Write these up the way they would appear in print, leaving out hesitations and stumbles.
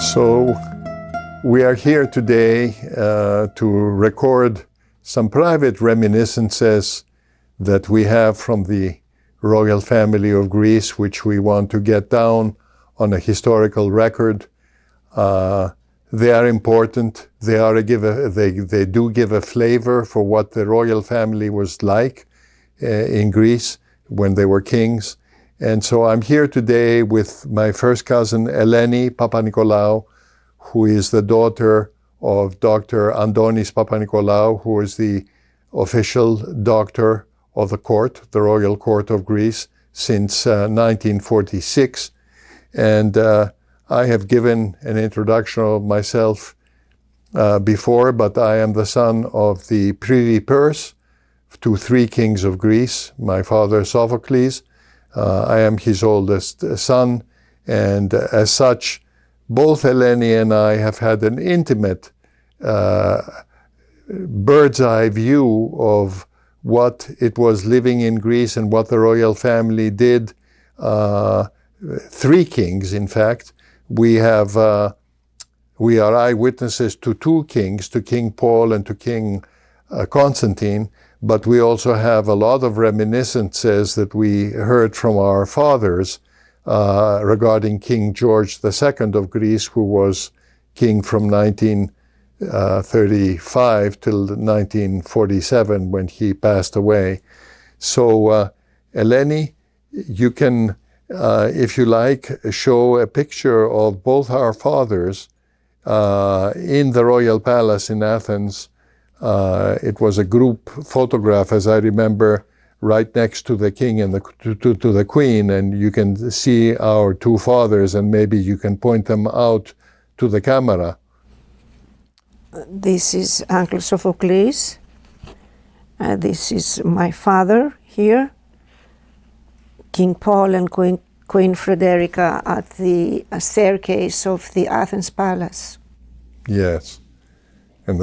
So we are here today to record some private reminiscences that we have from the royal family of Greece, which we want to get down on a historical record. They are important. They do give a flavor for what the royal family was like in Greece when they were kings. And so I'm here today with my first cousin, Eleni Papanikolaou, who is the daughter of Dr. Andonis Papanikolaou, who is the official doctor of the court, the Royal Court of Greece, since 1946. And I have given an introduction of myself before, but I am the son of the privy purse to 3 kings of Greece, my father Sophocles. I am his oldest son, and as such, both Eleni and I have had an intimate bird's eye view of what it was living in Greece and what the royal family did. 3 kings, in fact. We are eyewitnesses to 2 kings, to King Paul and to King Constantine, but we also have a lot of reminiscences that we heard from our fathers regarding King George II of Greece, who was king from 1935 till 1947 when he passed away. So Eleni, you can, if you like, show a picture of both our fathers in the royal palace in Athens. It was a group photograph, as I remember, right next to the king and to the queen, and you can see our 2 fathers, and maybe you can point them out to the camera. This is Uncle Sophocles. This is my father here, King Paul and Queen Frederica at the staircase of the Athens Palace. Yes, and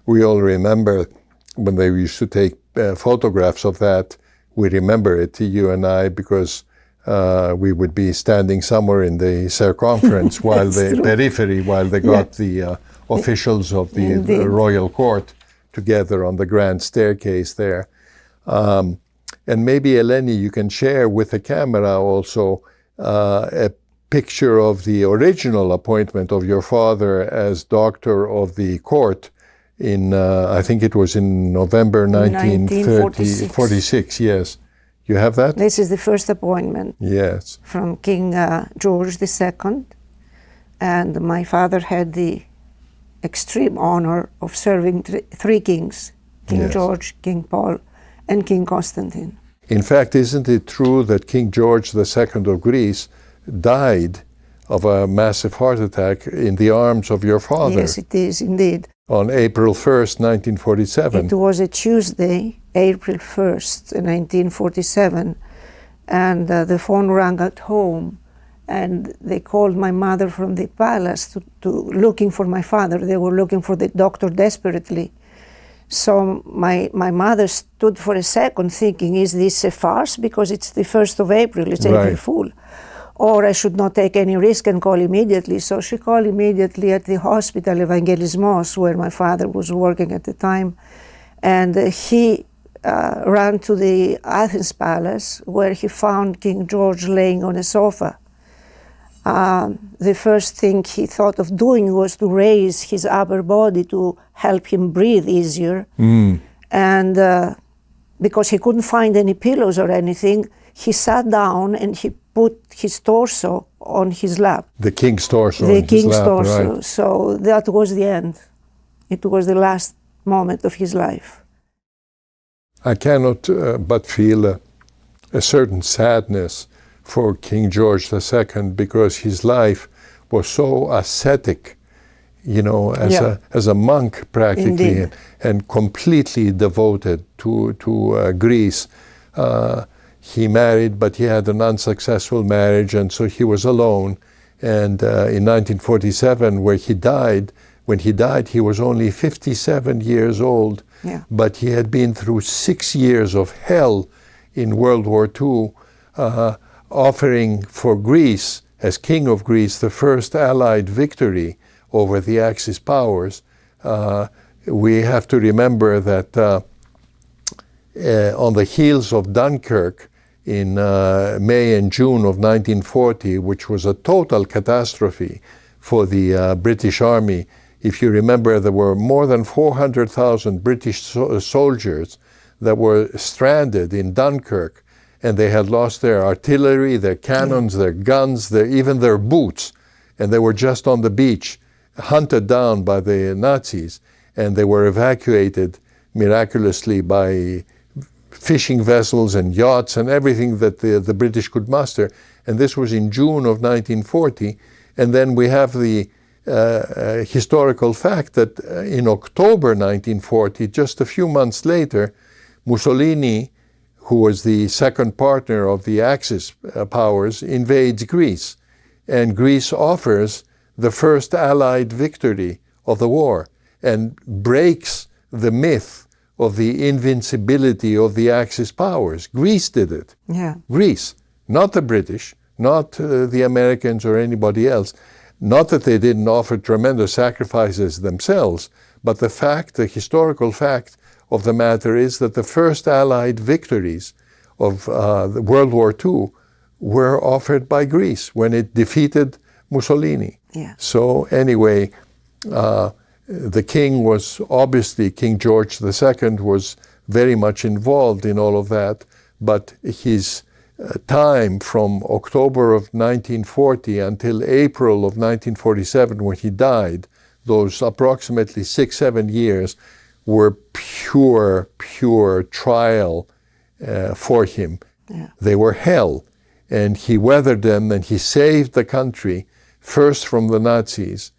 we all remember when they used to take photographs of that. We remember it, you and I, because we would be standing somewhere in the circumference while they got the officials of the royal court together on the grand staircase there. And maybe, Eleni, you can share with the camera also a picture of the original appointment of your father as doctor of the court in, I think it was in November 1946, yes. You have that? This is the first appointment. Yes. From King George II. And my father had the extreme honor of serving 3 kings, King George, King Paul, and King Constantine. In fact, isn't it true that King George II of Greece died of a massive heart attack in the arms of your father? Yes, it is indeed. On April 1st, 1947. It was a Tuesday, April 1st, 1947, and the phone rang at home, and they called my mother from the palace to looking for my father. They were looking for the doctor desperately. So my mother stood for a second thinking, is this a farce? Because it's the 1st of April, it's April Fool. Or I should not take any risk and call immediately. So she called immediately at the hospital Evangelismos, where my father was working at the time. And he ran to the Athens Palace, where he found King George laying on a sofa. The first thing he thought of doing was to raise his upper body to help him breathe easier. And because he couldn't find any pillows or anything, he sat down and he put his torso on his lap. The king's torso on his lap. The king's torso. Right. So that was the end. It was the last moment of his life. I cannot but feel a certain sadness for King George II, because his life was so ascetic, you know, as a monk practically, and completely devoted to Greece. He married, but he had an unsuccessful marriage, and so he was alone. And in 1947, when he died, he was only 57 years old. Yeah. But he had been through 6 years of hell in World War II, offering for Greece, as King of Greece, the first Allied victory over the Axis powers. We have to remember that on the heels of Dunkirk in May and June of 1940, which was a total catastrophe for the British Army. If you remember, there were more than 400,000 British soldiers that were stranded in Dunkirk, and they had lost their artillery, their cannons, their guns, even their boots, and they were just on the beach, hunted down by the Nazis, and they were evacuated miraculously by fishing vessels and yachts and everything that the British could muster. And this was in June of 1940. And then we have the historical fact that in October 1940, just a few months later, Mussolini, who was the second partner of the Axis powers, invades Greece. And Greece offers the first Allied victory of the war and breaks the myth of the invincibility of the Axis powers. Greece did it. Yeah. Greece, not the British, not the Americans or anybody else. Not that they didn't offer tremendous sacrifices themselves, but the historical fact of the matter is that the first Allied victories of World War II were offered by Greece when it defeated Mussolini. Yeah. So anyway, the king was obviously, King George II was very much involved in all of that, but his time from October of 1940 until April of 1947 when he died, those approximately 6-7 years were pure trial for him. Yeah. They were hell, and he weathered them, and he saved the country first from the Nazis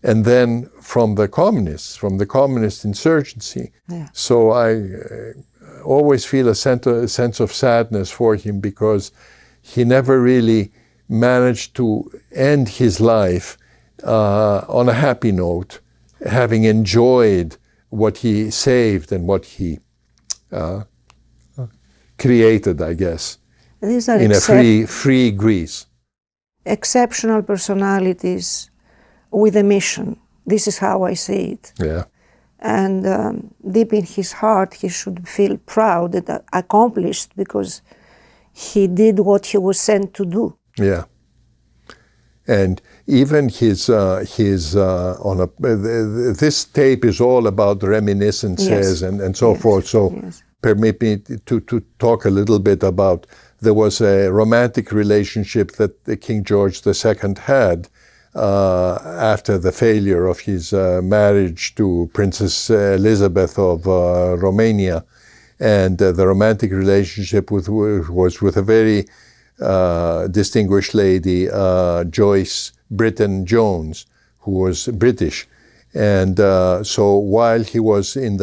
and then from the communists, from the communist insurgency. Yeah. So I always feel a sense of sadness for him because he never really managed to end his life on a happy note, having enjoyed what he saved and what he created, I guess, These are in a free Greece. Exceptional personalities with a mission. This is how I see it. Yeah. And deep in his heart, he should feel proud and accomplished because he did what he was sent to do. Yeah. And even this tape is all about reminiscences, yes, and so, yes, forth. So yes, permit me to talk a little bit about, there was a romantic relationship that King George II had after the failure of his marriage to Princess Elizabeth of Romania. And the romantic relationship was with a very distinguished lady, Joyce Brittain Jones, who was British. And so while he was in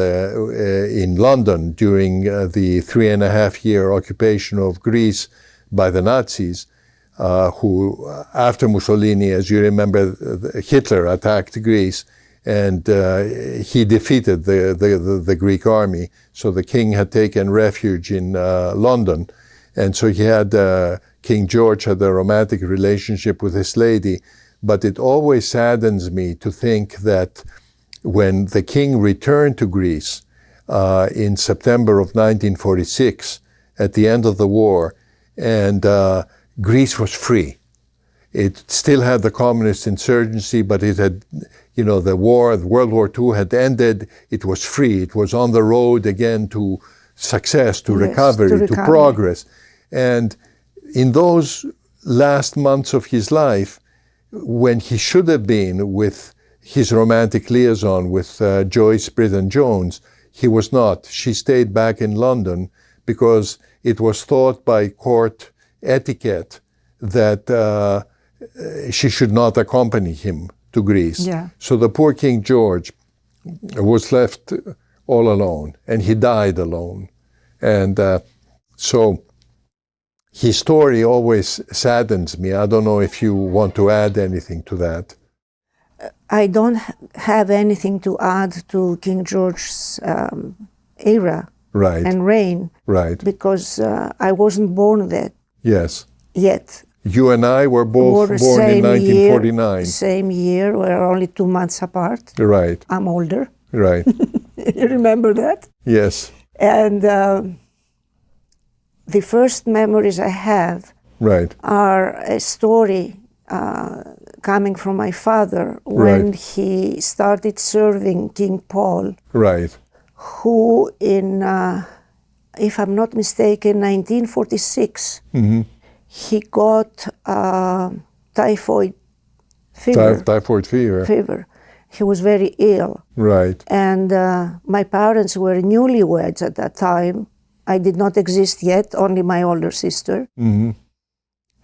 London during the 3.5-year occupation of Greece by the Nazis, who, after Mussolini, as you remember, Hitler attacked Greece, and he defeated the Greek army. So the king had taken refuge in London. And so he had, King George had a romantic relationship with this lady. But it always saddens me to think that when the king returned to Greece in September of 1946, at the end of the war, and Greece was free. It still had the communist insurgency, but it had, the World War II had ended. It was free. It was on the road again to success, to recovery, to progress. And in those last months of his life, when he should have been with his romantic liaison with Joyce Brittain Jones, he was not. She stayed back in London because it was thought by court etiquette that she should not accompany him to Greece. Yeah. So the poor King George was left all alone, and he died alone. And so his story always saddens me. I don't know if you want to add anything to that. I don't have anything to add to King George's era. Right. and reign Right. because I wasn't born then Yes. yet. You and I were both We're born in same 1949. Year, same year. We're only 2 months apart. Right. I'm older. Right. You remember that? Yes. And the first memories I have Right. are a story coming from my father when Right. he started serving King Paul, Right. who in, if I'm not mistaken, 1946, he got typhoid fever. Typhoid fever. He was very ill. Right. And my parents were newlyweds at that time. I did not exist yet, only my older sister.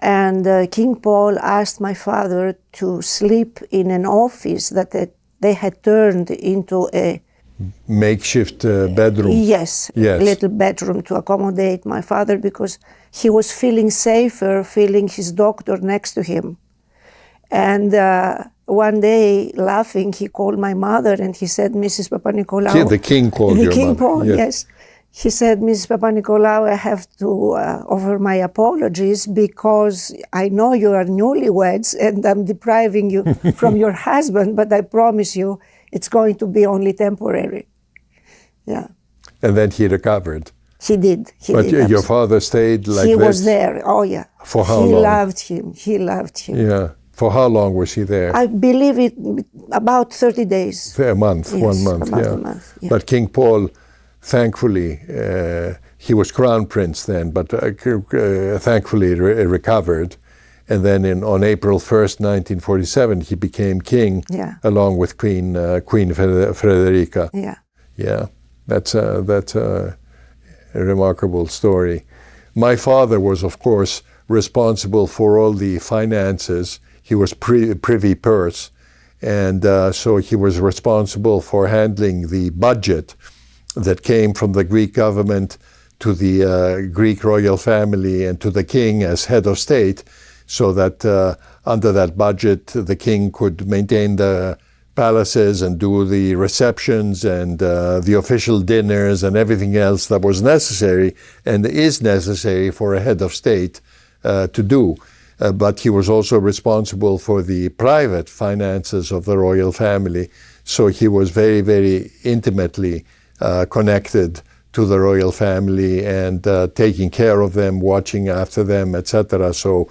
And King Paul asked my father to sleep in an office that they had turned into a Makeshift bedroom. yes, Yes. little bedroom to accommodate my father because he was feeling safer, feeling his doctor next to him. And one day, laughing, he called my mother and he said, Mrs. Papanikolaou. The king called the your King mother. Paul, Yes. yes. He said, Mrs. Papanikolaou, I have to offer my apologies because I know you are newlyweds and I'm depriving you from your husband, but I promise you it's going to be only temporary. Yeah. And then he recovered. He did. But did, your father stayed like he this? was there. Oh, yeah. For how he long? Loved him. He loved him. Yeah. For how long was he there? I believe it about 30 days. A month, Yes, 1 month, about yeah. a month, yeah. But King Paul, thankfully, he was crown prince then, but thankfully recovered. And then on April 1st, 1947, he became king, Yeah. along with Queen Frederica. Yeah. Yeah, that's a remarkable story. My father was, of course, responsible for all the finances. He was privy purse, and so he was responsible for handling the budget that came from the Greek government to the Greek royal family and to the king as head of state, so that under that budget the king could maintain the palaces and do the receptions and the official dinners and everything else that was necessary and is necessary for a head of state to do. But he was also responsible for the private finances of the royal family, so he was very, very intimately connected to the royal family and taking care of them, watching after them, etc. So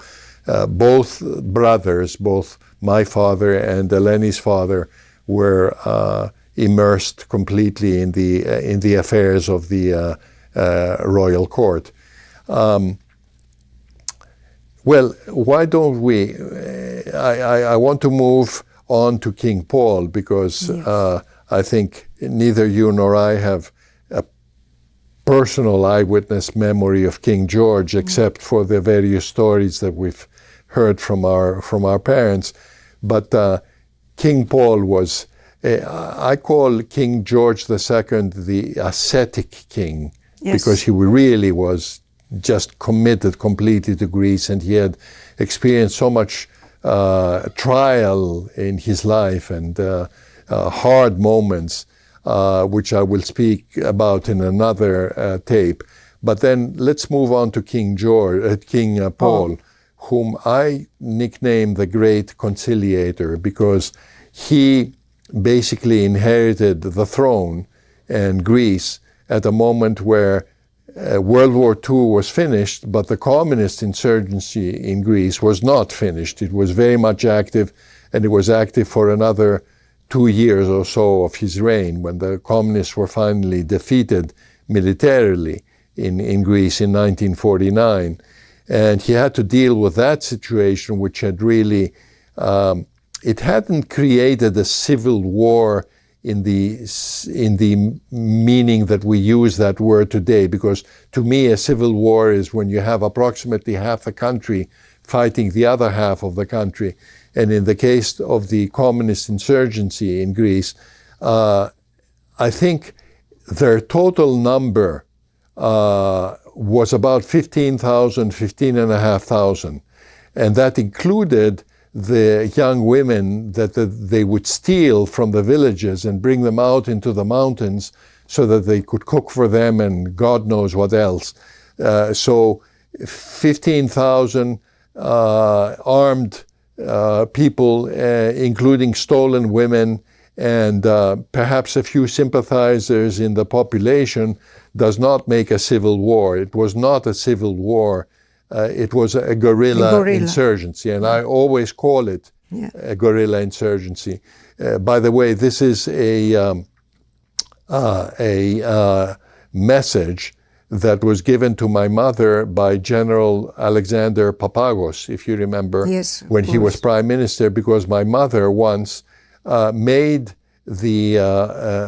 both brothers, both my father and Eleni's father, were immersed completely in the affairs of the royal court. Well, why don't we? I want to move on to King Paul because Yes. I think neither you nor I have a personal eyewitness memory of King George, except for the various stories that we've heard from our parents. But King Paul was, I call King George II the ascetic king, Yes. because he really was just committed completely to Greece, and he had experienced so much trial in his life and hard moments, which I will speak about in another tape. But then let's move on to King Paul, whom I nicknamed the Great Conciliator, because he basically inherited the throne and Greece at a moment where World War II was finished, but the communist insurgency in Greece was not finished. It was very much active, and it was active for another 2 years or so of his reign, when the communists were finally defeated militarily in Greece in 1949. And he had to deal with that situation, which had really, it hadn't created a civil war in the meaning that we use that word today, because to me a civil war is when you have approximately half the country fighting the other half of the country. And in the case of the communist insurgency in Greece, I think their total number was about 15,000, 15,500. And that included the young women that they would steal from the villages and bring them out into the mountains so that they could cook for them and God knows what else. So 15,000 armed people, including stolen women, and perhaps a few sympathizers in the population, does not make a civil war. It was not a civil war. It was a guerrilla insurgency, and I always call it a guerrilla insurgency. By the way, this is a message that was given to my mother by General Alexander Papagos, if you remember, when he was prime minister, because my mother once made the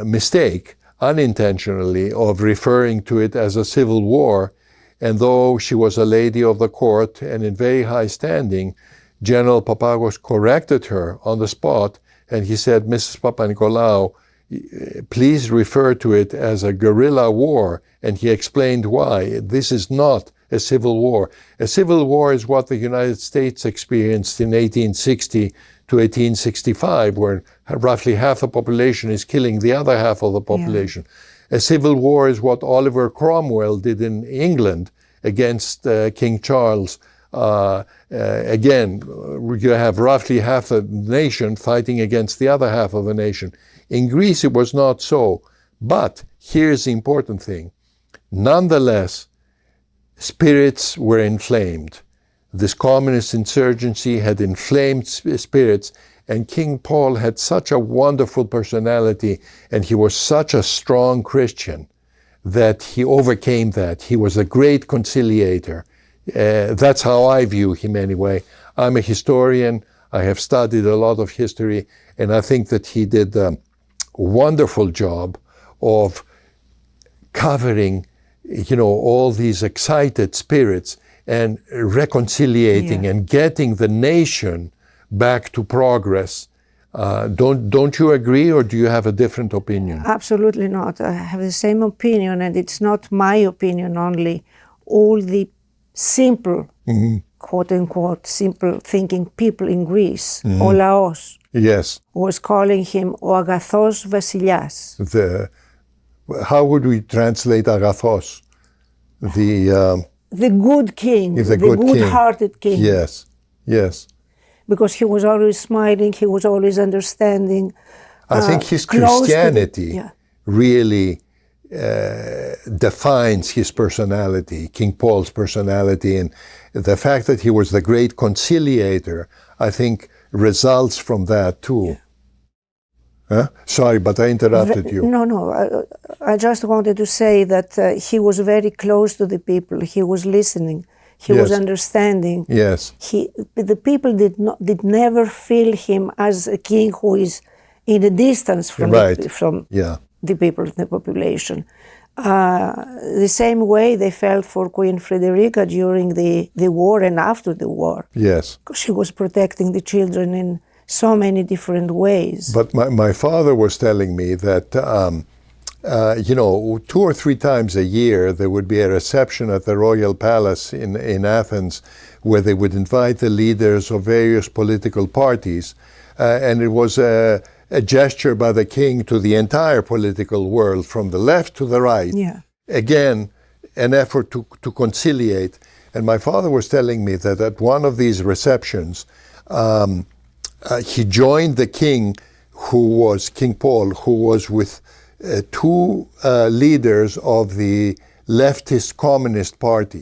mistake, unintentionally, of referring to it as a civil war. And though she was a lady of the court and in very high standing, General Papagos corrected her on the spot, and he said, Mrs. Papanikolaou, please refer to it as a guerrilla war. And he explained why. This is not a civil war. A civil war is what the United States experienced in 1860 to 1865, where roughly half the population is killing the other half of the population. A civil war is what Oliver Cromwell did in England against King Charles. Again, you have roughly half the nation fighting against the other half of the nation. In Greece, it was not so. But here's the important thing. Nonetheless, spirits were inflamed. This communist insurgency had inflamed spirits, and King Paul had such a wonderful personality, and he was such a strong Christian that he overcame that. He was a great conciliator. That's how I view him anyway. I'm a historian. I have studied a lot of history, and I think that he did a wonderful job of covering, all these excited spirits and reconciliating and getting the nation back to progress. Don't you agree, or do you have a different opinion? Absolutely not. I have the same opinion, and it's not my opinion only. All the simple, quote unquote, simple thinking people in Greece, ο λαός, was calling him ο αγαθός βασιλιάς. How would we translate agathos? The good king, the good-hearted king. Yes. Because he was always smiling, he was always understanding. I think his Christianity really defines his personality, King Paul's personality, and the fact that he was the great conciliator, I think, results from that too. Sorry, but I interrupted you. No. I just wanted to say that he was very close to the people. He was listening. He was understanding. Yes. The people did never feel him as a king who is in a distance from the people, the population. The same way they felt for Queen Frederica during the war and after the war. Yes. Because she was protecting the children in so many different ways. But my father was telling me that, 2 or 3 times a year there would be a reception at the Royal Palace in Athens where they would invite the leaders of various political parties. And it was a gesture by the king to the entire political world, from the left to the right. Yeah. Again, an effort to conciliate. And my father was telling me that at one of these receptions, he joined the king, King Paul, who was with 2 leaders of the leftist communist party.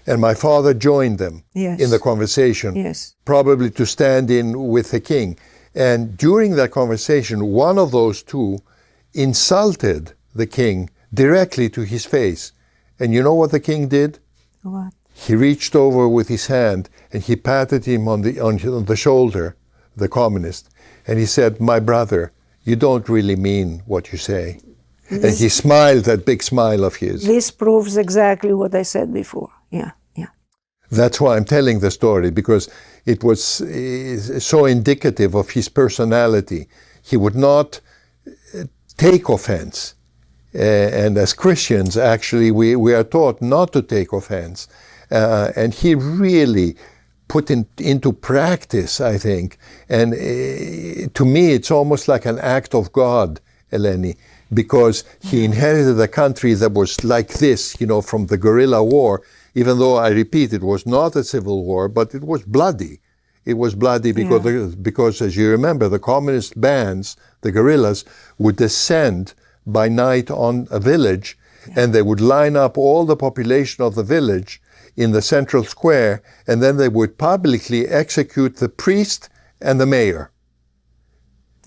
And my father joined them in the conversation, probably to stand in with the king. And during that conversation, one of those 2 insulted the king directly to his face. And you know what the king did? What? He reached over with his hand and he patted him on the shoulder, the communist, and he said, "My brother, you don't really mean what you say." And he smiled, that big smile of his. This proves exactly what I said before. Yeah. That's why I'm telling the story, because it was so indicative of his personality. He would not take offense. And as Christians, actually, we are taught not to take offense. And he really put into practice, I think. And to me, it's almost like an act of God, Eleni. because he inherited a country that was like this, from the guerrilla war, even though, I repeat, it was not a civil war, but it was bloody. It was bloody because, as you remember, the communist bands, the guerrillas, would descend by night on a village, and they would line up all the population of the village in the central square, and then they would publicly execute the priest and the mayor.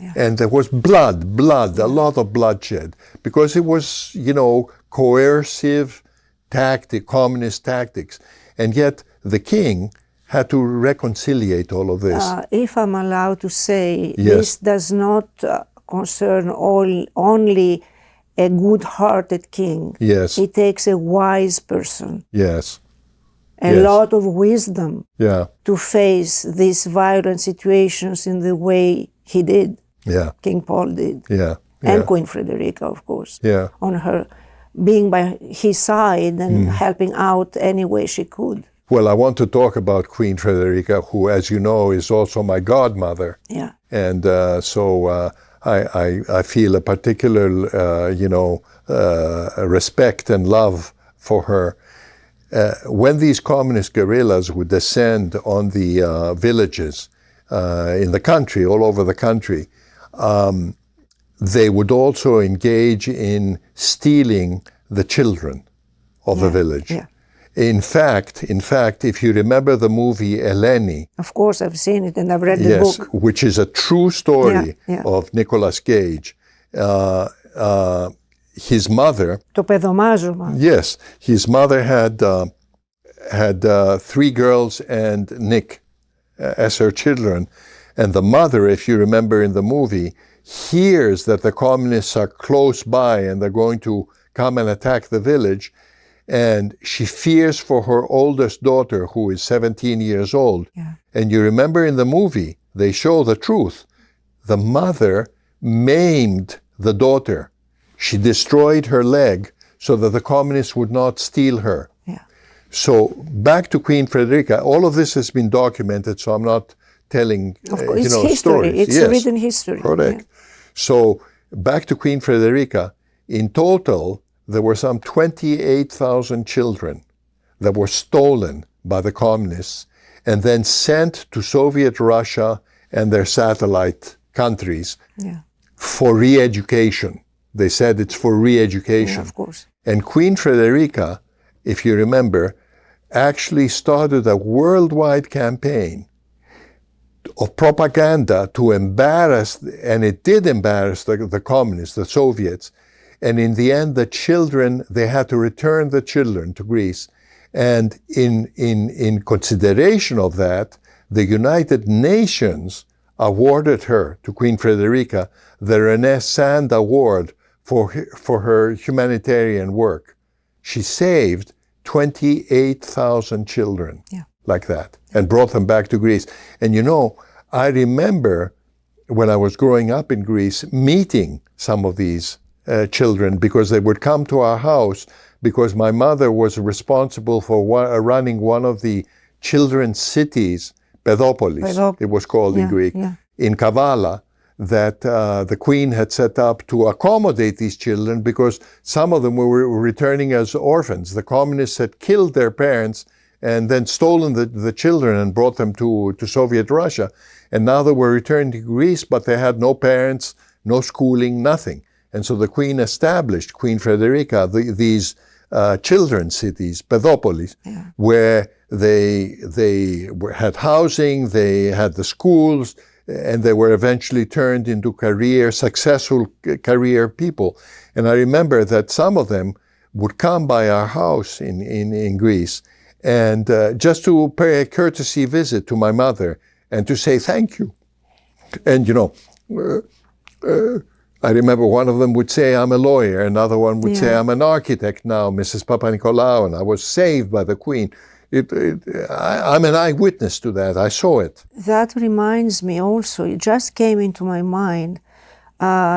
Yeah. And there was blood, a lot of bloodshed, because it was, coercive communist tactics. And yet the king had to reconciliate all of this. If I'm allowed to say, Yes. this does not concern only a good-hearted king. Yes. It takes a wise person, Yes. a Yes. lot of wisdom Yeah. to face these violent situations in the way he did, Yeah. King Paul did, Yeah. and Yeah. Queen Frederica, of course, Yeah. on her, being by his side and helping out any way she could. Well, I want to talk about Queen Frederica, who, as you know, is also my godmother. Yeah. And so I feel a particular, respect and love for her. When these communist guerrillas would descend on the villages in the country, all over the country, they would also engage in stealing the children of the village. Yeah. In fact, if you remember the movie Eleni, Of course, I've seen it and I've read the yes, book. which is a true story Yeah. of Nicolas Cage, his mother, Το παιδομάζωμα. yes, his mother had 3 girls and Nick as her children. And the mother, if you remember in the movie, hears that the communists are close by and they're going to come and attack the village. And she fears for her oldest daughter, who is 17 years old. Yeah. And you remember in the movie, they show the truth. The mother maimed the daughter. She destroyed her leg so that the communists would not steal her. Yeah. So back to Queen Frederica, all of this has been documented, so I'm not telling Of course, it's history. stories. It's Yes, written history. correct. So back to Queen Frederica, in total, there were some 28,000 children that were stolen by the communists and then sent to Soviet Russia and their satellite countries Yeah. for re-education. They said it's for re-education. Yeah, of course. And Queen Frederica, if you remember, actually started a worldwide campaign of propaganda to embarrass, and it did embarrass the communists, the Soviets. And in the end, the children, they had to return the children to Greece. And in consideration of that, the United Nations awarded her, to Queen Frederica, the René Sand Award for her humanitarian work. She saved 28,000 children like that and brought them back to Greece. And I remember when I was growing up in Greece, meeting some of these children, because they would come to our house, because my mother was responsible for running one of the children's cities, Pedopolis, it was called in Greek, in Kavala, that the Queen had set up to accommodate these children, because some of them were returning as orphans. The communists had killed their parents and then stolen the children and brought them to Soviet Russia. And now they were returned to Greece, but they had no parents, no schooling, nothing. And so the Queen established, Queen Frederica, these children's cities, Pedopolis, where they had housing, they had the schools, and they were eventually turned into successful career people. And I remember that some of them would come by our house in Greece, and just to pay a courtesy visit to my mother and to say thank you. And I remember one of them would say, I'm a lawyer. Another one would say, I'm an architect now, Mrs. Papanikolaou, and I was saved by the Queen. I'm an eyewitness to that. I saw it. That reminds me also, it just came into my mind,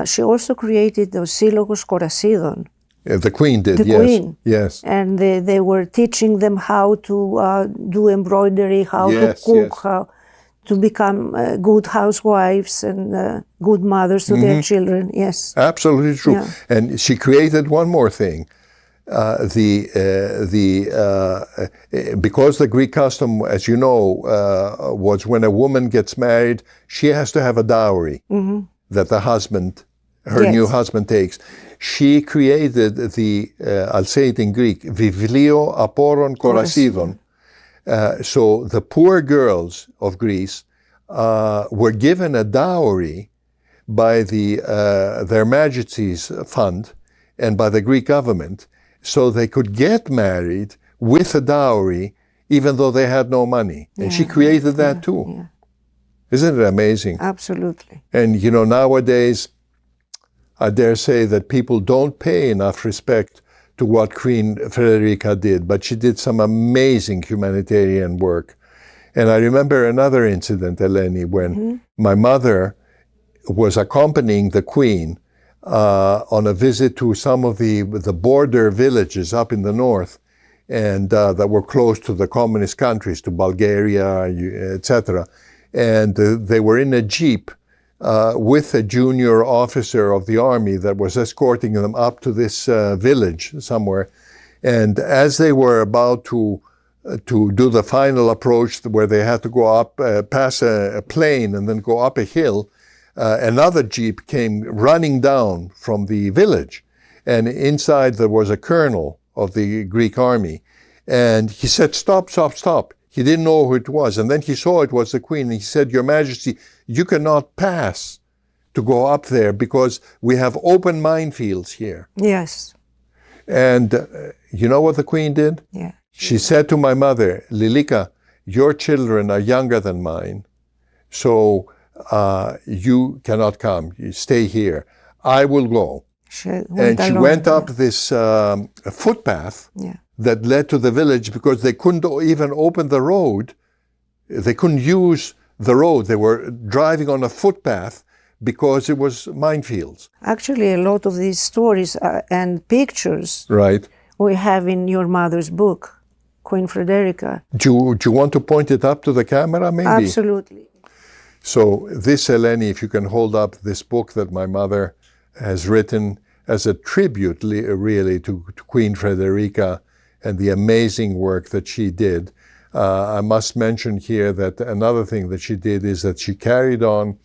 she also created the Σύλλογος Κορασίδων. The Queen did, The yes. Queen. Yes. And they were teaching them how to do embroidery, how to cook, how to become good housewives and good mothers to their children. Yes, absolutely true. Yeah. And she created one more thing. Because the Greek custom, as you know, was when a woman gets married, she has to have a dowry that the husband, her Yes. new husband, takes. She created the, I'll say it in Greek, viβλio aporon korasidon. So the poor girls of Greece were given a dowry by their Majesty's fund and by the Greek government, so they could get married with a dowry, even though they had no money. And she created that too. yeah. Isn't it amazing? Absolutely. And you know, nowadays, I dare say that people don't pay enough respect to what Queen Frederica did, but she did some amazing humanitarian work. And I remember another incident, Eleni, when my mother was accompanying the Queen on a visit to some of the border villages up in the north, and that were close to the communist countries, to Bulgaria, etc. And they were in a jeep with a junior officer of the army that was escorting them up to this village somewhere. And as they were about to do the final approach, where they had to go up, pass a plain and then go up a hill, another jeep came running down from the village, and inside there was a colonel of the Greek army, and he said, "Stop, stop, stop." He didn't know who it was, and then he saw it was the Queen, and he said, "Your Majesty, you cannot pass to go up there because we have open minefields here." Yes. And you know what the Queen did? Yeah. She said to my mother, "Lilika, your children are younger than mine, so you cannot come. You stay here. I will go." And she went up this footpath that led to the village, because they couldn't even open the road. They couldn't use the road. They were driving on a footpath because it was minefields. Actually, a lot of these stories and pictures Right. we have in your mother's book, Queen Frederica. Do you want to point it up to the camera, maybe? Absolutely. So this, Eleni, if you can hold up this book that my mother has written as a tribute, really, to Queen Frederica and the amazing work that she did. I must mention here that another thing that she did is that she carried on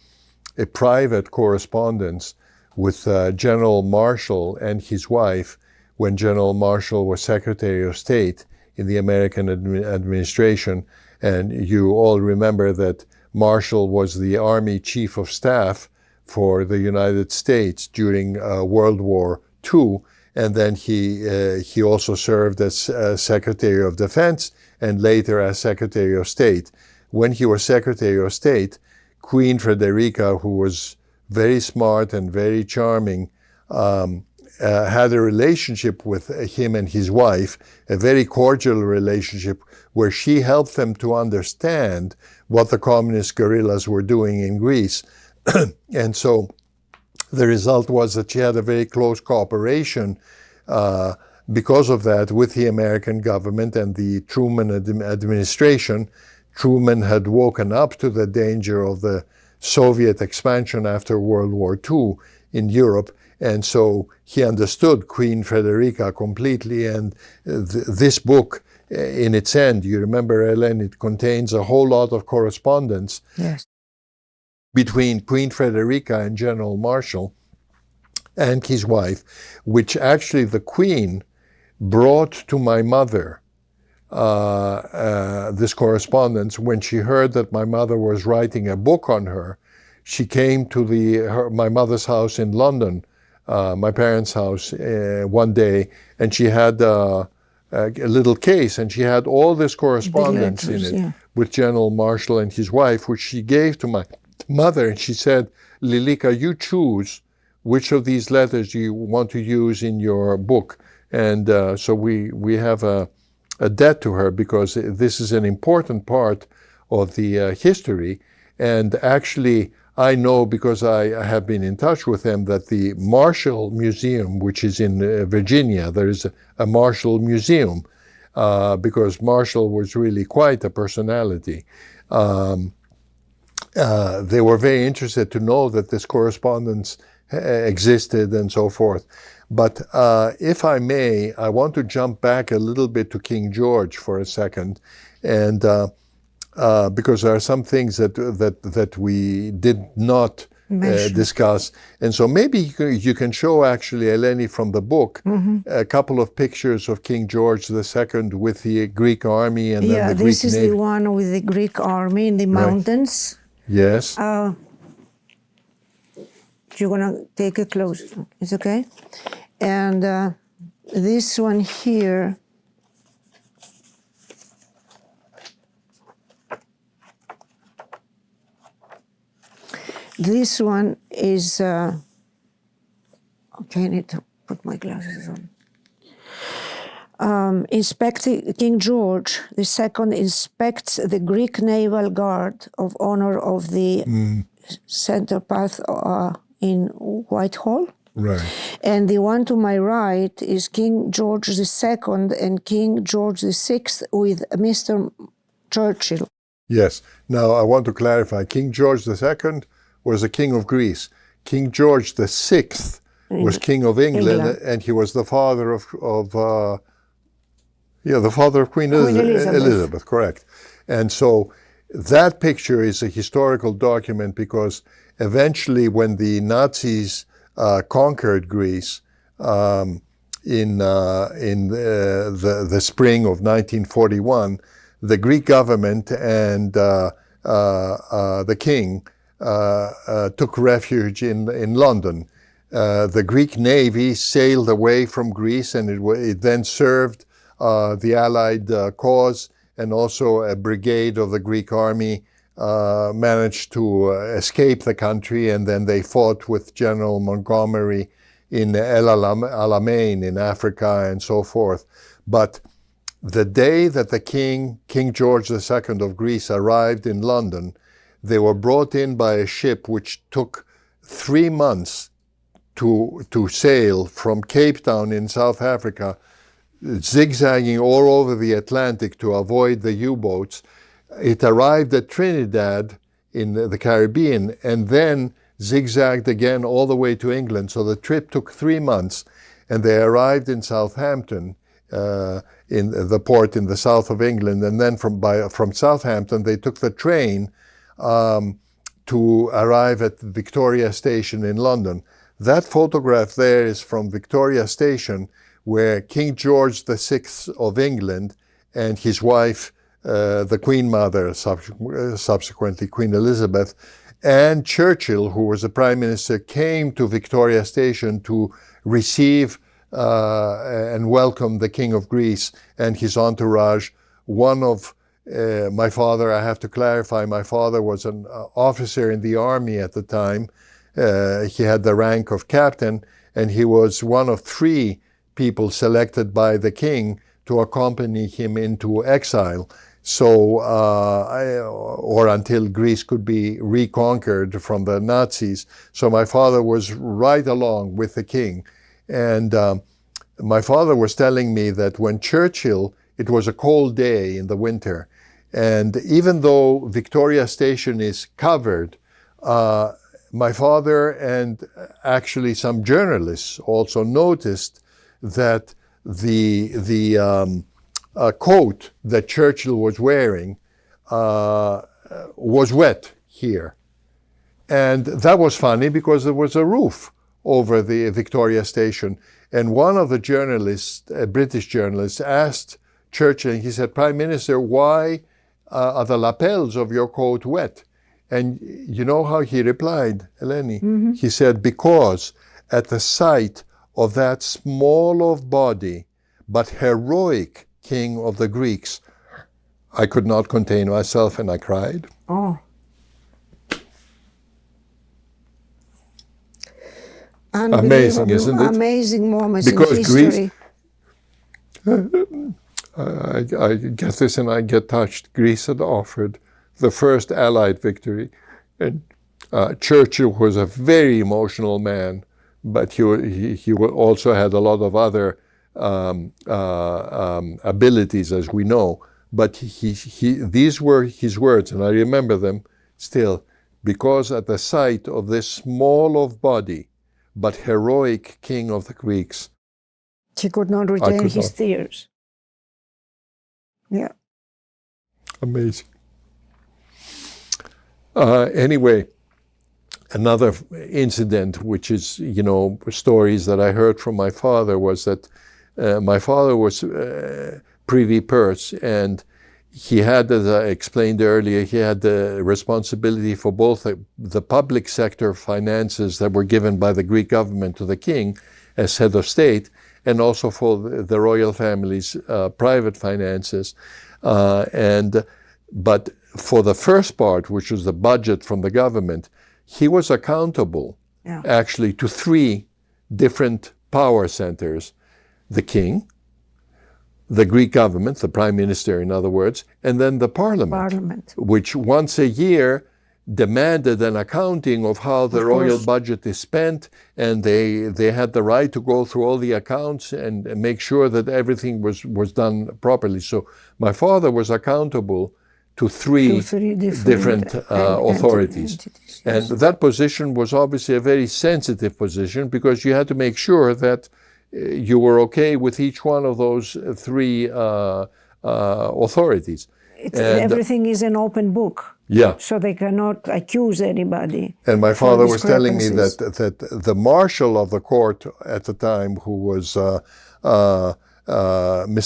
a private correspondence with General Marshall and his wife when General Marshall was Secretary of State in the American administration. And you all remember that Marshall was the Army Chief of Staff for the United States during World War II, and then he also served as Secretary of Defense and later as Secretary of State. When he was Secretary of State, Queen Frederica, who was very smart and very charming, had a relationship with him and his wife, a very cordial relationship, where she helped them to understand what the communist guerrillas were doing in Greece. And so the result was that she had a very close cooperation because of that with the American government and the Truman administration. Truman had woken up to the danger of the Soviet expansion after World War II in Europe, and so he understood Queen Frederica completely. And this book, in its end, you remember, Ellen, it contains a whole lot of correspondence between Queen Frederica and General Marshall and his wife, which actually the Queen brought to my mother, this correspondence. When she heard that my mother was writing a book on her, she came to my mother's house in London, my parents' house, one day, and she had a little case, and she had all this correspondence in it with General Marshall and his wife, which she gave to my mother, and she said, "Lilika, you choose which of these letters you want to use in your book." And so we have a debt to her, because this is an important part of the history. And actually, I know, because I have been in touch with them, that the Marshall Museum, which is in Virginia, there is a Marshall Museum, because Marshall was really quite a personality. they were very interested to know that this correspondence existed and so forth. But if I may, I want to jump back a little bit to King George for a second, and because there are some things that we did not discuss. And so maybe you can show, actually, Eleni, from the book, a couple of pictures of King George II with the Greek army and then the Greek navy. This is the one with the Greek army in the mountains. Yes. You're going to take it close. It's okay? And this one here, this one is, okay, I need to put my glasses on. King George II inspects the Greek Naval Guard of Honor of the Center Path in Whitehall. Right. And the one to my right is King George II and King George VI with Mr. Churchill. Yes. Now, I want to clarify. King George II was the King of Greece. King George VI was King of England, and he was the father of Queen Elizabeth, correct. And so that picture is a historical document because eventually when the Nazis conquered Greece in the spring of 1941, the Greek government and the king took refuge in London. The Greek navy sailed away from Greece, and it then served the Allied cause, and also a brigade of the Greek army managed to escape the country, and then they fought with General Montgomery in El Alamein in Africa and so forth. But the day that the King George II of Greece arrived in London, they were brought in by a ship which took 3 months to sail from Cape Town in South Africa, zigzagging all over the Atlantic to avoid the U-boats. It arrived at Trinidad in the Caribbean and then zigzagged again all the way to England. So the trip took 3 months, and they arrived in Southampton, in the port in the south of England. And then from Southampton, they took the train to arrive at Victoria Station in London. That photograph there is from Victoria Station, where King George VI of England and his wife, the Queen Mother, subsequently Queen Elizabeth, and Churchill, who was the Prime Minister, came to Victoria Station to receive and welcome the King of Greece and his entourage. One of my father, I have to clarify, my father was an officer in the army at the time. He had the rank of captain, and he was one of 3 people selected by the king to accompany him into exile. So, or until Greece could be reconquered from the Nazis. So my father was right along with the king. And my father was telling me that when Churchill, it was a cold day in the winter, and even though Victoria Station is covered, my father and actually some journalists also noticed that the coat that Churchill was wearing was wet here. And that was funny because there was a roof over the Victoria Station. And one of the journalists, a British journalist, asked Churchill, and he said, "Prime Minister, why are the lapels of your coat wet?" And you know how he replied, Eleni? Mm-hmm. He said, "Because at the sight of that small of body, but heroic king of the Greeks, I could not contain myself and I cried." Oh. Amazing, isn't it? Amazing moments because in history. Greece, I get this and I get touched. Greece had offered the first Allied victory, and Churchill was a very emotional man, but he also had a lot of other abilities, as we know. But these were his words, and I remember them still. because at the sight of this small of body but heroic king of the Greeks, He could not retain his tears. Yeah. Amazing. Anyway, another incident, which is, stories that I heard from my father, was that my father was privy purse, and he had, as I explained earlier, he had the responsibility for both the public sector finances that were given by the Greek government to the king as head of state, and also for the royal family's private finances. But for the first part, which was the budget from the government, he was accountable actually to 3 different power centers: the king, the Greek government, the prime minister in other words, and then the parliament. Which once a year demanded an accounting of how the royal budget is spent, and they had the right to go through all the accounts and make sure that everything was done properly. So my father was accountable to 3 different authorities. Entities, yes. And that position was obviously a very sensitive position, because you had to make sure that you were okay with each one of those 3 authorities. Everything is an open book. Yeah. So they cannot accuse anybody. And my father was telling me that the marshal of the court at the time, who was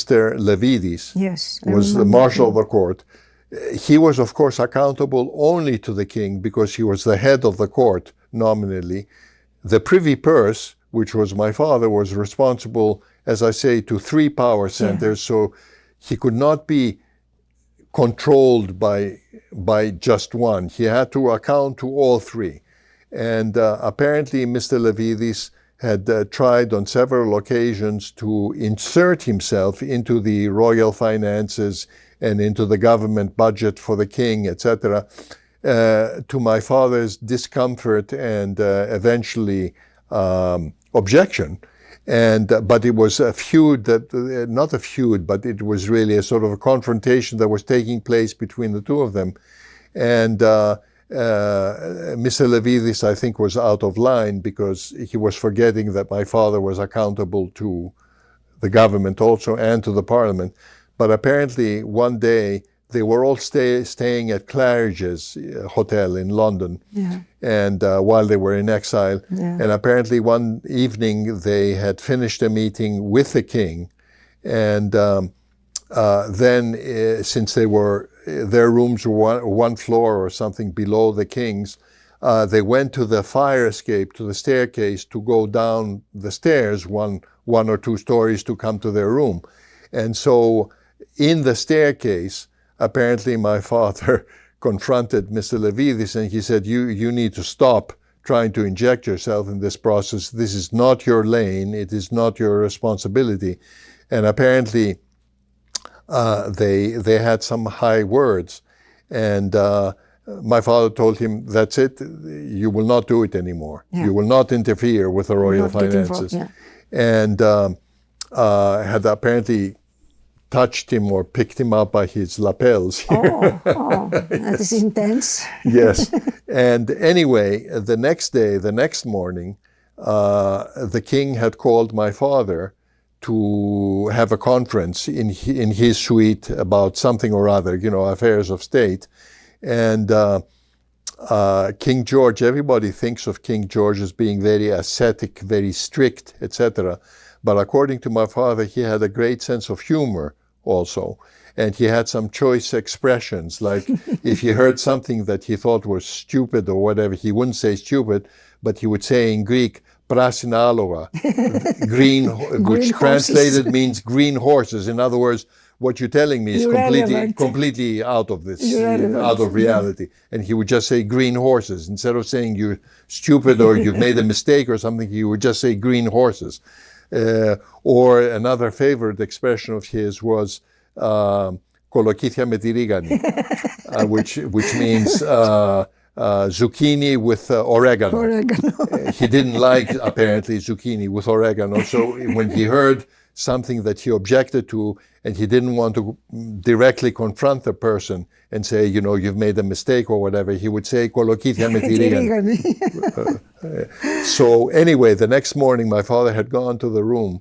Mr. Levidis, was the marshal of the court. He was, of course, accountable only to the king because he was the head of the court nominally. The privy purse, which was my father, was responsible, as I say, to 3 power centers. So he could not be controlled by just one. He had to account to all 3. And apparently Mr. Levidis had tried on several occasions to insert himself into the royal finances and into the government budget for the king, etc., to my father's discomfort and eventually objection. But it was a feud not a feud, but it was really a sort of a confrontation that was taking place between the 2 of them. And Mr. Levidis, I think, was out of line because he was forgetting that my father was accountable to the government also and to the parliament. But apparently one day they were all staying at Claridge's hotel in London, and while they were in exile. And apparently one evening they had finished a meeting with the king, and then since their rooms were one floor or something below the king's, they went to the fire escape, to the staircase, to go down the stairs one or 2 stories to come to their room. And so in the staircase, apparently my father confronted Mr. Levidis, and he said, you need to stop trying to inject yourself in this process. This is not your lane. It is not your responsibility. And apparently they had some high words. And my father told him, that's it. You will not do it anymore. You will not interfere with the royal finances. And had apparently touched him or picked him up by his lapels. That is intense. Yes. And anyway, the next morning, the king had called my father to have a conference in his suite about something or other, affairs of state. And King George, everybody thinks of King George as being very ascetic, very strict, etc. But according to my father, he had a great sense of humor also. And he had some choice expressions, like if he heard something that he thought was stupid or whatever, he wouldn't say stupid, but he would say in Greek, prasina aloga, green, which translated means green horses. In other words, what you're telling me is completely out of this, out of reality. And he would just say green horses. Instead of saying you're stupid or you've made a mistake or something, he would just say green horses. Or another favorite expression of his was kolokithia με τη ρίγανη, which means zucchini with oregano. He didn't like, apparently, zucchini with oregano. So when he heard something that he objected to, and he didn't want to directly confront the person and say, you've made a mistake or whatever, he would say, "Kolokithia me tirigan." So anyway, the next morning, my father had gone to the room,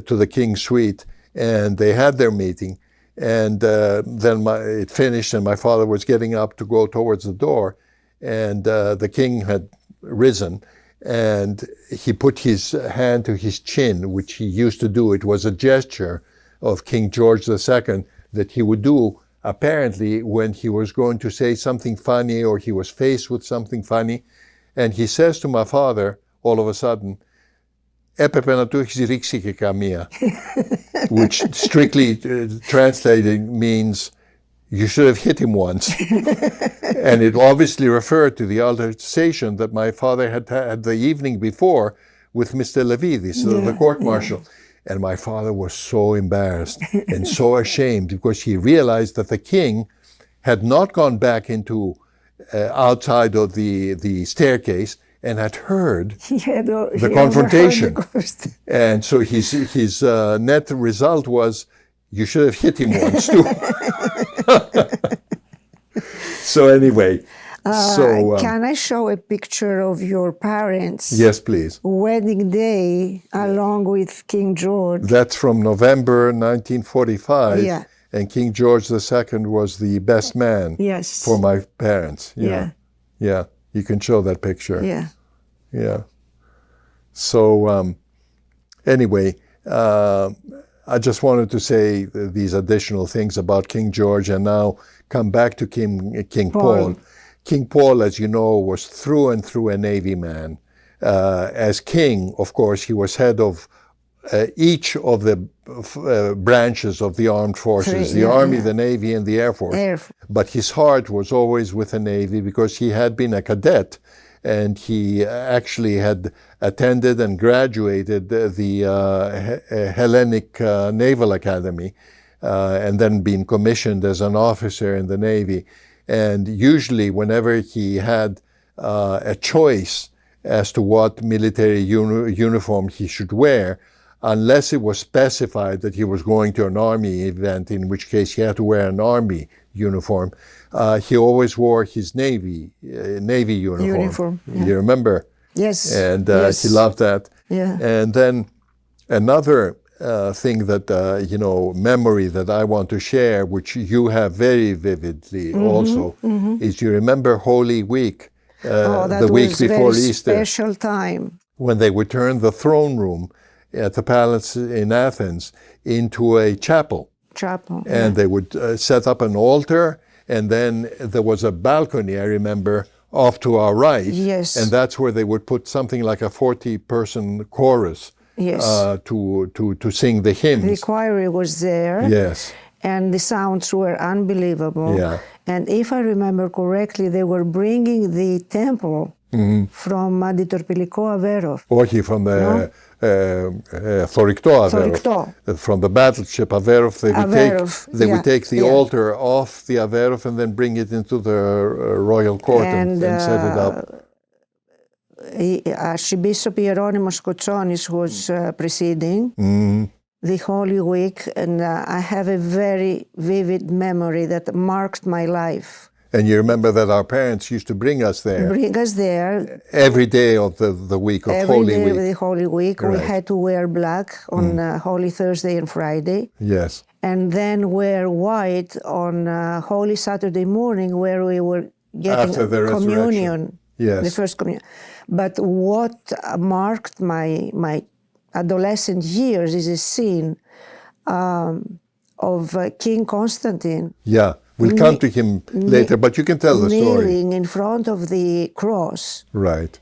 to the king's suite, and they had their meeting. And then it finished, and my father was getting up to go towards the door, and the king had risen, and he put his hand to his chin, which he used to do. It was a gesture of King George II that he would do apparently when he was going to say something funny or he was faced with something funny. And he says to my father, all of a sudden, "Έπρεπε να του έχεις ρίξει και καμία," which strictly translating means you should have hit him once. And it obviously referred to the altercation that my father had had the evening before with Mr. Levidis, the court marshal. And my father was so embarrassed and so ashamed because he realized that the king had not gone back into outside of the staircase and had heard the confrontation. And so his net result was, you should have hit him once too. So anyway, can I show a picture of your parents? Yes, please. Wedding day along with King George. That's from November 1945. Yeah. And King George II was the best man for my parents. Yeah. You can show that picture. Yeah. So anyway, I just wanted to say these additional things about King George, and now come back to King Paul. King Paul, as you know, was through and through a Navy man. As king, of course, he was head of each of the branches of the armed forces, the Army, the Navy, and the Air Force. But his heart was always with the Navy because he had been a cadet, and he actually had attended and graduated the Hellenic Naval Academy, and then been commissioned as an officer in the Navy. And usually whenever he had a choice as to what military uniform he should wear, unless it was specified that he was going to an army event, in which case he had to wear an army uniform, he always wore his Navy uniform. You remember? Yes. And he loved that. Yeah. And then another thing that, memory that I want to share, which you have very vividly also, is you remember Holy Week, the week before Easter. Special time. When they would turn the throne room at the palace in Athens into a chapel. And they would set up an altar, and then there was a balcony, I remember, off to our right. Yes. And that's where they would put something like a 40-person chorus. Yes. To sing the hymns. The choir was there. Yes. And the sounds were unbelievable. Yeah. And if I remember correctly, they were bringing the temple from the Torpilliko Averof. Όχι, from the Thoricto Averof. From the battleship Averof, they would take the altar off the Averof and then bring it into the royal court and set it up. Archbishop Hieronymus Kotsonis was presiding the Holy Week, and I have a very vivid memory that marked my life. And you remember that our parents used to bring us there. Every day of the week of Holy Week. Every day of the Holy Week. Right. We had to wear black on Holy Thursday and Friday. Yes. And then wear white on Holy Saturday morning, where we were getting communion. Yes. The first communion. But what marked my adolescent years is a scene of King Constantine. Yeah, we'll come to him later, but you can tell the story. Kneeling in front of the cross. Right.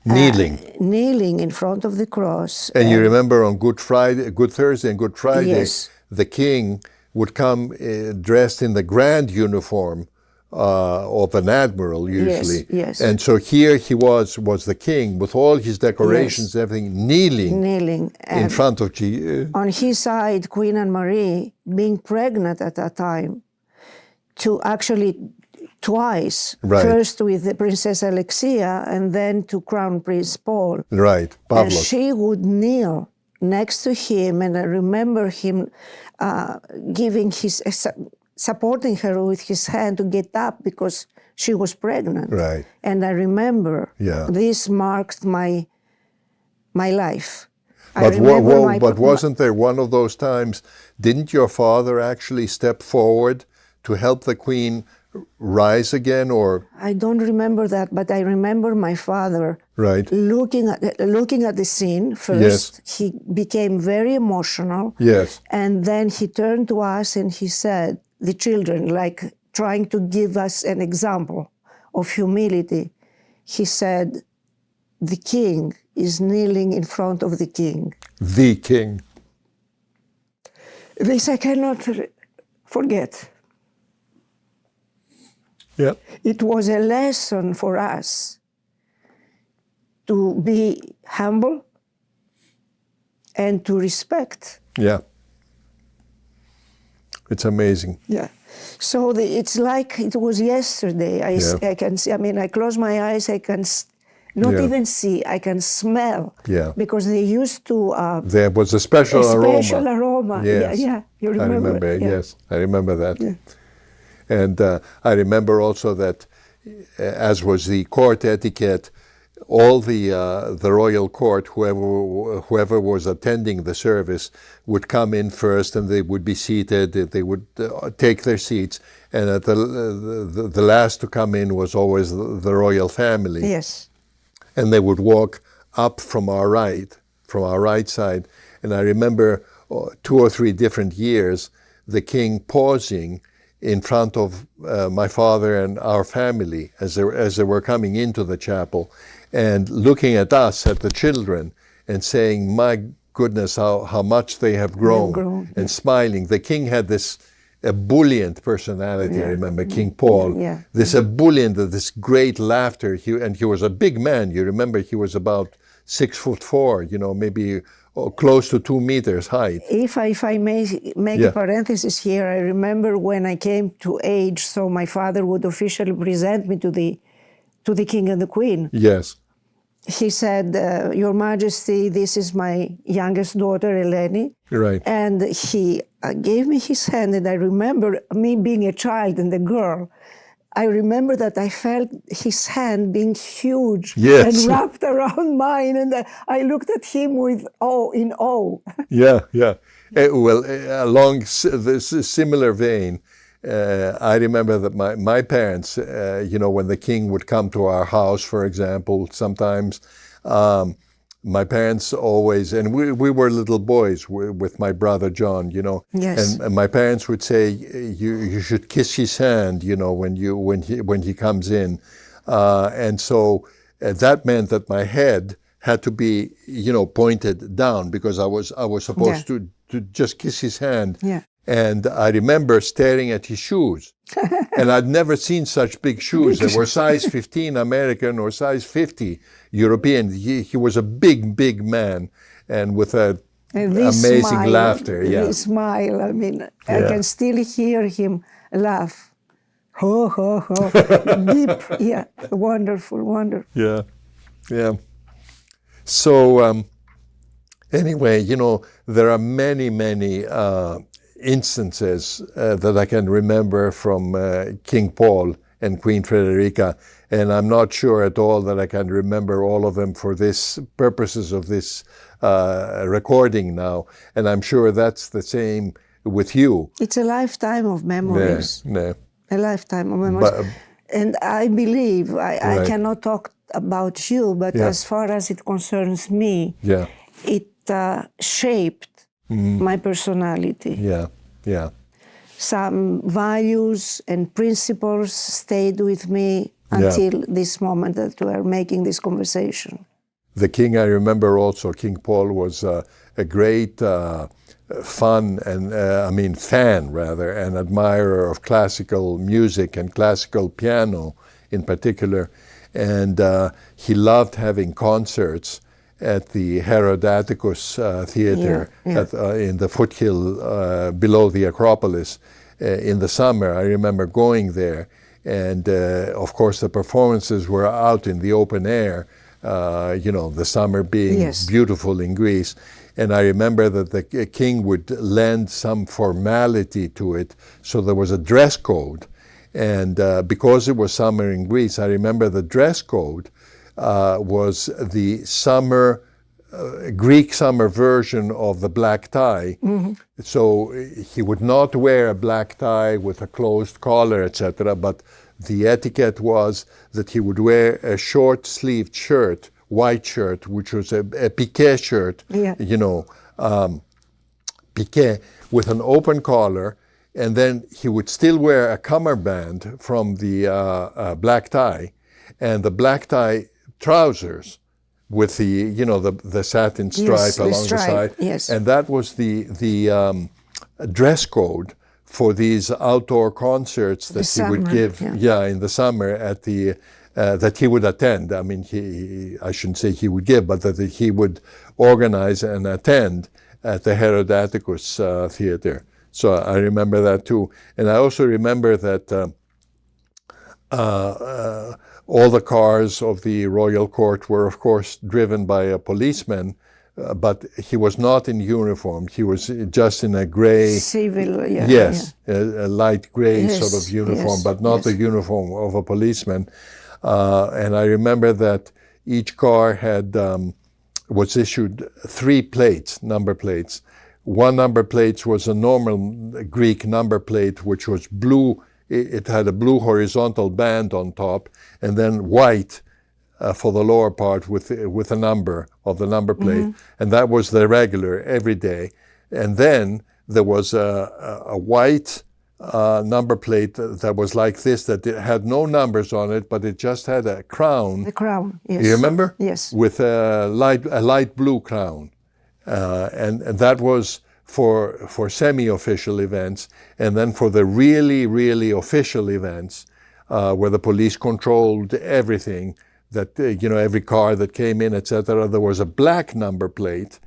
Kneeling. Kneeling in front of the cross. And you remember on Good Thursday and Good Friday, the king would come dressed in the grand uniform of an admiral usually. Yes. And so here he was the king with all his decorations, everything, kneeling in front of Jesus. On his side, Queen Anne-Marie, being pregnant at that time, to actually twice, first with the Princess Alexia and then to Crown Prince Paul. Right, Pavlos. And she would kneel next to him, and I remember him giving supporting her with his hand to get up because she was pregnant. Right. And I remember this marked my life. But wasn't there one of those times, didn't your father actually step forward to help the Queen rise again, or? I don't remember that, but I remember my father looking at the scene first. Yes. He became very emotional. Yes. And then he turned to us and he said, the children, like trying to give us an example of humility, he said, the king is kneeling in front of the king. The king. This I cannot forget. Yeah. It was a lesson for us to be humble and to respect. Yeah. It's amazing. Yeah. So it's like it was yesterday. I can see, I mean, I close my eyes, I can not even see, I can smell. Yeah. Because they used to... there was a special aroma. Special aroma. Yes. Yeah, you remember. I remember, yes. I remember that. Yeah. And I remember also that, as was the court etiquette, all the royal court, whoever was attending the service, would come in first, and they would be seated. They would take their seats, and at the last to come in was always the royal family. Yes. And they would walk up from our right side. And I remember 2 or 3 different years, the king pausing in front of my father and our family as they were coming into the chapel, and looking at us, at the children, and saying, my goodness, how much they have grown, and smiling. The king had this ebullient personality, I remember, King Paul, this ebullient, this great laughter, and he was a big man. You remember he was about 6'4", maybe close to 2 meters height. If I may make a parenthesis here, I remember when I came to age, so my father would officially present me to the king and the queen. Yes. He said, Your Majesty, this is my youngest daughter, Eleni. Right. And he gave me his hand, and I remember me being a child and a girl. I remember that I felt his hand being huge and wrapped around mine, and I looked at him with in awe. Yeah. Well, along this similar vein, I remember that my parents, when the king would come to our house, for example, sometimes, my parents always, and we were little boys with my brother John, Yes. and my parents would say, you should kiss his hand, when he comes in, and so that meant that my head had to be, pointed down, because I was supposed to just kiss his hand. Yeah. And I remember staring at his shoes. And I'd never seen such big shoes. They were size 15 American or size 50 European. He was a big man, and with an amazing smile, laughter. Yeah. This smile, I mean, I can still hear him laugh. Ho, ho, ho. Deep, wonderful. Yeah. So, anyway, there are many instances that I can remember from King Paul and Queen Frederica, and I'm not sure at all that I can remember all of them for this purposes of this recording now, and I'm sure that's the same with you. It's a lifetime of memories. Yeah. A lifetime of memories. And I believe, I cannot talk about you, but as far as it concerns me, it shaped my personality. Yeah. Some values and principles stayed with me until this moment that we are making this conversation. The king, I remember also, King Paul was a great fan rather, and admirer of classical music and classical piano in particular. And he loved having concerts at the Herodaticus Theater in the foothill below the Acropolis in the summer. I remember going there, and of course the performances were out in the open air, the summer being beautiful in Greece. And I remember that the king would lend some formality to it, so there was a dress code. And because it was summer in Greece, I remember the dress code was the summer, Greek summer version of the black tie. So he would not wear a black tie with a closed collar, etc. But the etiquette was that he would wear a short-sleeved shirt, white shirt, which was a piqué shirt, you know, piqué with an open collar, and then he would still wear a cummerbund from the black tie, and the black tie trousers with the, you know, the satin stripe along the side. Yes. And that was the dress code for these outdoor concerts that he would give, in the summer at the that he would attend. I mean, I shouldn't say he would give, but that he would organize and attend at the Herod Atticus Theater. So I remember that too. And I also remember that all the cars of the royal court were, of course, driven by a policeman, but he was not in uniform. He was just in a gray... Civil, a light gray sort of uniform, but not the uniform of a policeman. And I remember that each car had was issued 3 plates, number plates. One number plate was a normal Greek number plate, which was blue. It had a blue horizontal band on top, and then white for the lower part with a number of the number plate. And that was the regular every day. And then there was a white number plate that was like this, that it had no numbers on it, but it just had a crown. The crown, yes. You remember? Yes. With a light blue crown. And that was for semi-official events. And then for the really, really official events, where the police controlled everything, that, you know, every car that came in, etc., there was a black number plate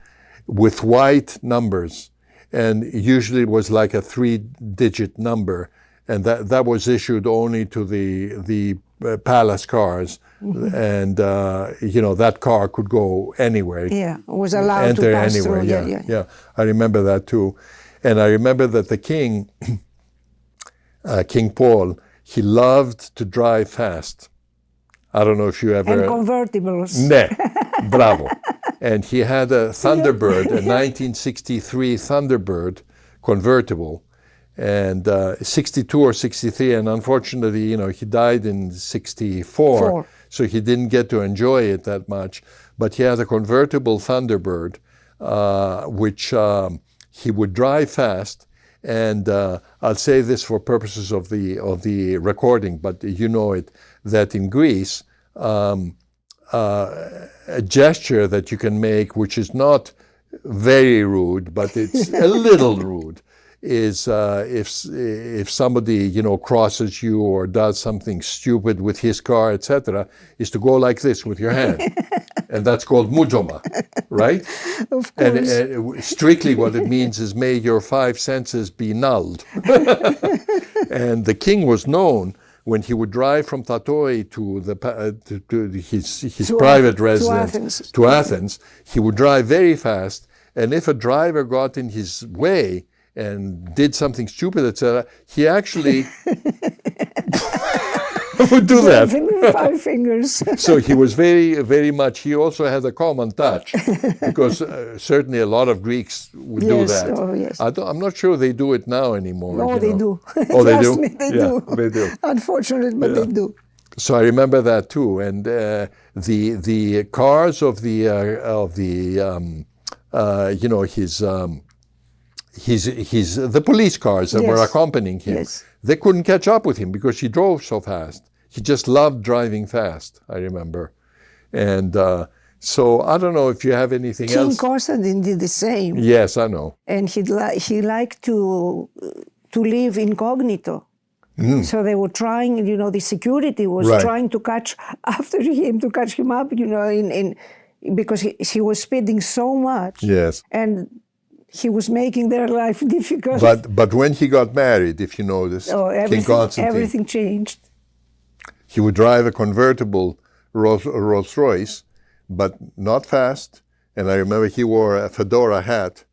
with white numbers. And usually it was like a 3-digit number. And that was issued only to the palace cars. And, you know, that car could go anywhere. Yeah, it was allowed to pass anywhere. through. Yeah, I remember that too. And I remember that the king, King Paul, he loved to drive fast. I don't know if you ever... And convertibles. Ne, bravo. And he had a Thunderbird, a 1963 Thunderbird convertible, and 62 or 63, and unfortunately, you know, he died in 64, so he didn't get to enjoy it that much. But he had a convertible Thunderbird, which he would drive fast. And I'll say this for purposes of the recording, but you know it, that in Greece, a gesture that you can make, which is not very rude, but it's a little rude, is if somebody, you know, crosses you or does something stupid with his car, etc., is to go like this with your hand. And that's called mujoma, right? Of course. And strictly what it means is, may your 5 senses be nulled. And the king was known, when he would drive from Tatoi to his private residence, to Athens, he would drive very fast. And if a driver got in his way and did something stupid, etc., he actually would do that. 5 fingers. So he was very, very much, he also had a common touch, because certainly a lot of Greeks would do that. Oh, yes. I'm not sure they do it now anymore. No, they do. Oh, they do? Me, they do. They do. Unfortunately, but they do. So I remember that too. And the cars of the you know, the police cars that were accompanying him, they couldn't catch up with him because he drove so fast. He just loved driving fast, I remember. And so I don't know if you have anything else. King Constantine did the same. Yes, I know. And he liked to live incognito. So they were trying, you know, the security was trying to catch after him, to catch him up, you know, because he was speeding so much. Yes. And he was making their life difficult. But when he got married, if you noticed, King Constantine, everything changed. He would drive a convertible Rolls Royce, but not fast, And I remember he wore a fedora hat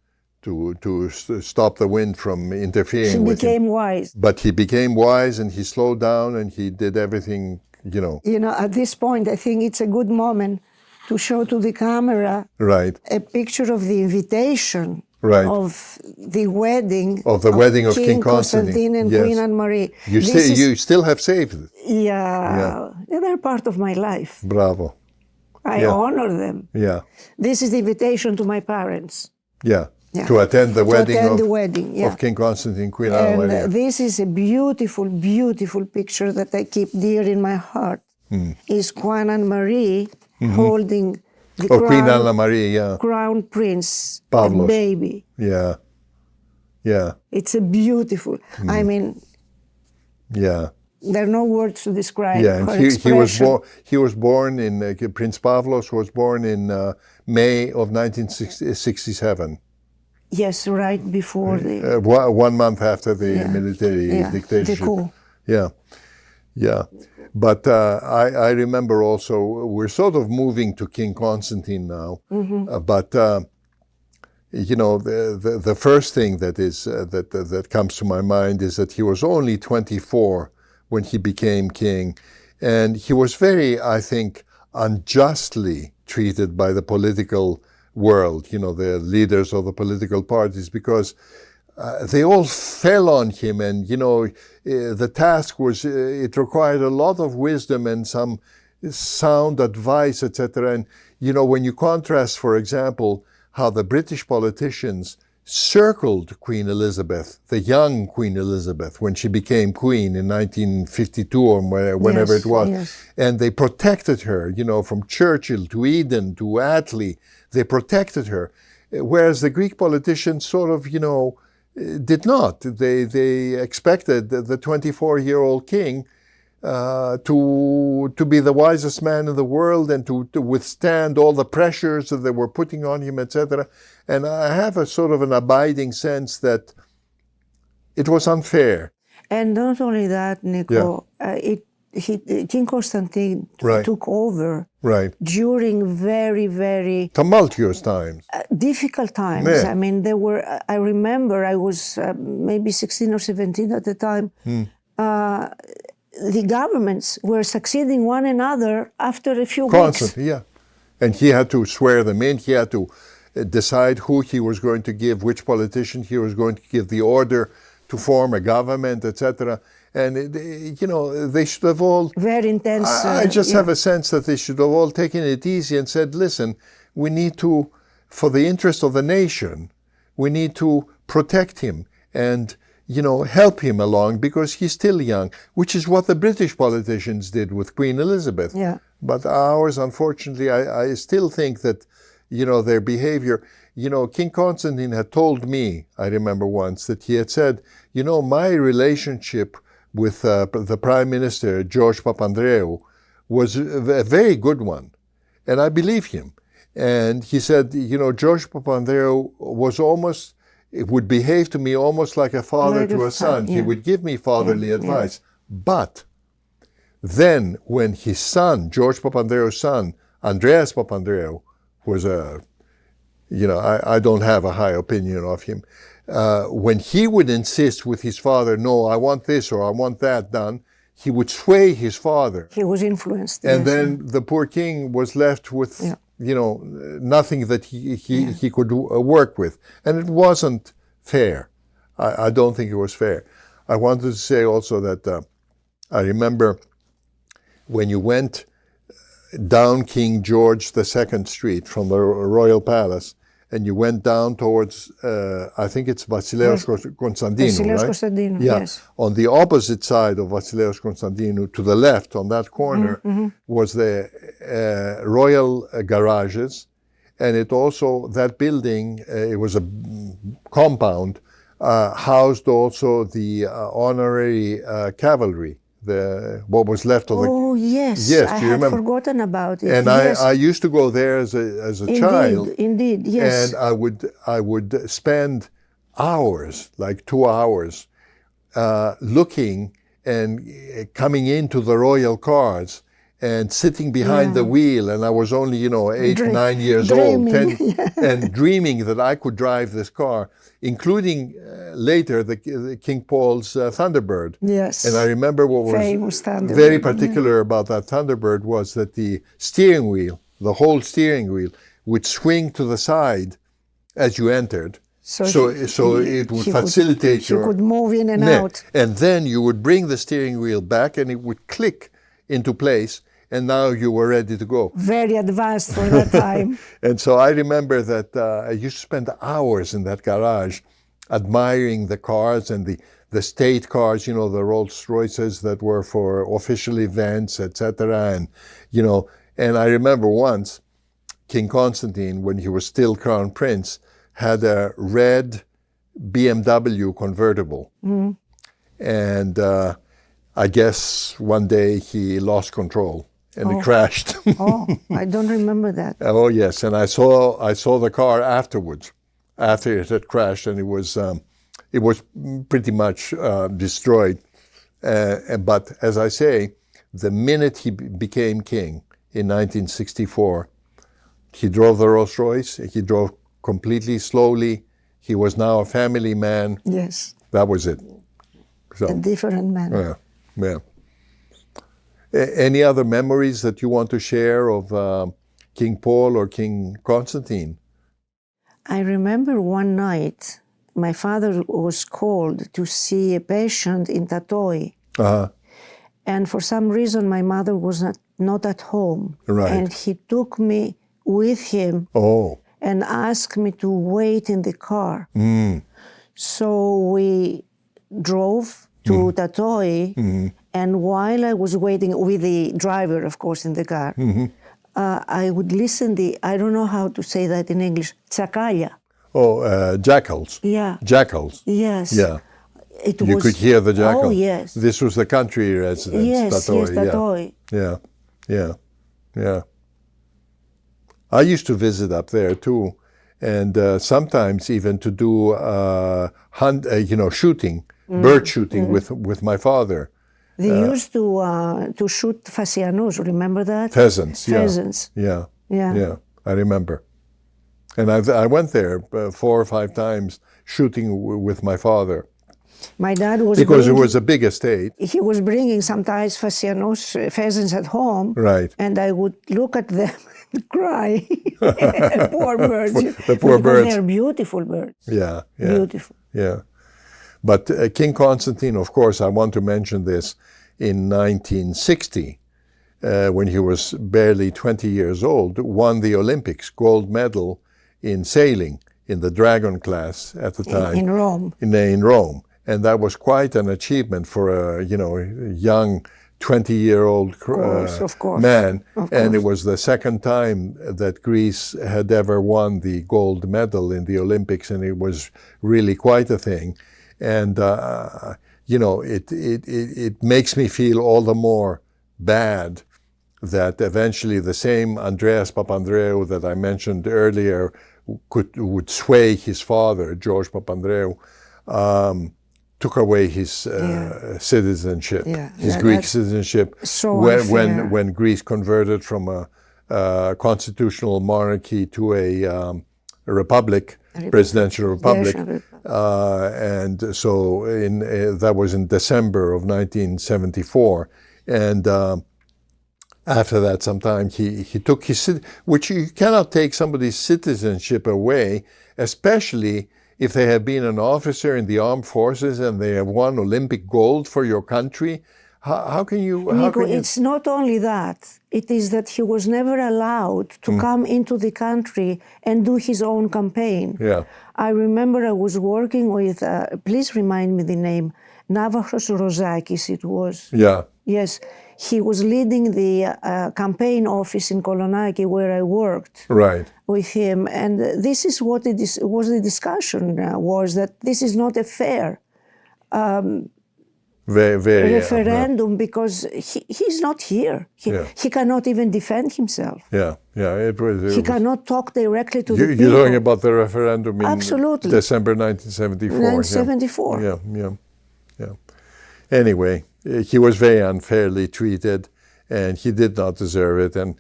to stop the wind from interfering He with him. became wise. But he became wise, and he slowed down, and he did everything, you know. You know, at this point, I think it's a good moment to show to the camera Right. a picture of the invitation Right. of the wedding Of the wedding of King Constantine. and Yes. Queen Anne-Marie. You still have saved it. Yeah, they're part of my life. Bravo. I Yeah. honor them. Yeah. This is the invitation to my parents. Yeah. Yeah. To attend the wedding, attend the wedding, yeah. of King Constantine, Queen And Anne-Marie. this is a beautiful, beautiful picture that I keep dear in my heart. Is Queen Anne-Marie holding the Queen Anne-Marie, yeah. crown prince, Pavlos. a baby. Yeah. Yeah. It's a beautiful, I mean, Yeah. there are no words to describe Yeah, and her he expression. was born in Prince Pavlos was born in May of 1967. Yes, right before the 1 month after the military the dictatorship. coup. Yeah, yeah. But I remember also, we're sort of moving to King Constantine now. But you know, the first thing that is that comes to my mind is that he was only 24 when he became king, and he was very, I think, unjustly treated by the political world, you know, the leaders of the political parties, because they all fell on him, and, you know, the task was, it required a lot of wisdom and some sound advice, etc. And, you know, when you contrast, for example, how the British politicians circled Queen Elizabeth, the young Queen Elizabeth, when she became queen in 1952 or whenever Yes, it was. yes. And they protected her, you know, from Churchill to Eden to Attlee. They protected her. Whereas the Greek politicians sort of, you know, did not. They expected the 24-year-old king to be the wisest man in the world and to withstand all the pressures that they were putting on him, etc. And I have a sort of an abiding sense that it was unfair. And not only that, Nico, King Constantine Right. took over Right. during very, very Tumultuous times. difficult times. Yeah. I mean, there were, I remember I was maybe 16 or 17 at the time. The governments were succeeding one another after a few weeks. Constantly, yeah. And he had to swear them in. He had to decide who he was going to give, which politician he was going to give the order to form a government, etc. And, you know, they should have all... Very intense. I just have a sense that they should have all taken it easy and said, listen, we need to, for the interest of the nation, we need to protect him and, you know, help him along because he's still young, which is what the British politicians did with Queen Elizabeth. Yeah. But ours, unfortunately, I still think that, you know, their behavior, you know, King Constantine had told me, I remember once, that he had said, you know, my relationship with the Prime Minister, George Papandreou, was a very good one. And I believe him. And he said, you know, George Papandreou was almost, it would behave to me almost like a father Like to a a son. He yeah. would give me fatherly Yeah, advice. But then when his son, George Papandreou's son, Andreas Papandreou, was a, you know, I don't have a high opinion of him. When he would insist with his father, no, I want this or I want that done, he would sway his father. He was influenced. And yes. then the poor king was left with, Yeah. you know, nothing that he could work with. And it wasn't fair. I don't think it was fair. I wanted to say also that I remember when you went down King George II Street from the Royal Palace, and you went down towards, I think it's Vasileios Konstantinou, Vasileios right? Konstantinou, Yeah. yes. On the opposite side of Vasileios Konstantinou, to the left, on that corner, was the royal garages, and it also, that building, it was a compound, housed also the honorary cavalry, what was left of the... Oh, yes. Yes, I do you had remember? forgotten about it. And yes. I used to go there as a Indeed, child, indeed, yes. and I would spend hours, like 2 hours, looking and coming into the royal cars and sitting behind the wheel, and I was only, 8, 9 years dreaming. old, 10, and dreaming that I could drive this car, including later the King Paul's Thunderbird. Yes. And I remember what was Famous Thunderbird. very particular about that Thunderbird was that the steering wheel, the whole steering wheel, would swing to the side as you entered. So it would facilitate you could move in and out. And then you would bring the steering wheel back and it would click into place, and now you were ready to go. Very advanced for that time. And so I remember that I used to spend hours in that garage admiring the cars and the state cars, the Rolls Royces that were for official events, etc. And I remember once King Constantine, when he was still Crown Prince, had a red BMW convertible. Mm. And I guess one day he lost control and it crashed. Oh, I don't remember that. Oh yes, and I saw the car afterwards, after it had crashed, and it was pretty much destroyed. But as I say, the minute he became king in 1964, he drove the Rolls Royce. He drove completely slowly. He was now a family man. Yes. That was it. So, a different man. Yeah. Any other memories that you want to share of King Paul or King Constantine? I remember one night my father was called to see a patient in Tatoi. Uh-huh. And for some reason my mother was not at home. Right. And he took me with him and asked me to wait in the car. Mm. So we drove to Tatoi, and while I was waiting with the driver, of course, in the car, I would listen I don't know how to say that in English, tsakalia. Oh, jackals. Yeah. Jackals. Yes. Yeah. You could hear the jackal. Oh, yes. This was the country residence, Tatoi. Yes, Tatoi. Yeah. I used to visit up there too, and sometimes even to do shooting, bird shooting with my father. They used to shoot fasianos. Remember that? Pheasants. Yeah. I remember, and I went there 4 or 5 times shooting with my father. My dad was because it was a big estate. He was bringing sometimes pheasants at home, right? And I would look at them and cry. Poor birds. The poor birds. They're beautiful birds. Yeah. Beautiful. Yeah. But King Constantine, of course, I want to mention this, in 1960, when he was barely 20 years old, won the Olympics gold medal in sailing in the Dragon class at the time. In Rome. In Rome. And that was quite an achievement for a young 20-year-old man. And it was the second time that Greece had ever won the gold medal in the Olympics, and it was really quite a thing. And it makes me feel all the more bad that eventually the same Andreas Papandreou that I mentioned earlier would sway his father, George Papandreou, took away his citizenship, his Greek citizenship, when Greece converted from a constitutional monarchy to a republic, presidential republic, and so that was in December of 1974, and after that, sometime he took his, which you cannot take somebody's citizenship away, especially if they have been an officer in the armed forces and they have won Olympic gold for your country. How can you? Nico, it's not only that. It is that he was never allowed to come into the country and do his own campaign. Yeah. I remember I was working with, please remind me the name, Navachos Rozakis it was. Yeah. Yes. He was leading the campaign office in Kolonaki where I worked. Right. With him. And this is what was the discussion was that this is not a fair referendum because he's not here. He cannot even defend himself. He cannot talk directly to the people. You're talking about the referendum in Absolutely. December 1974. 1974. Yeah. Anyway, he was very unfairly treated, and he did not deserve it. And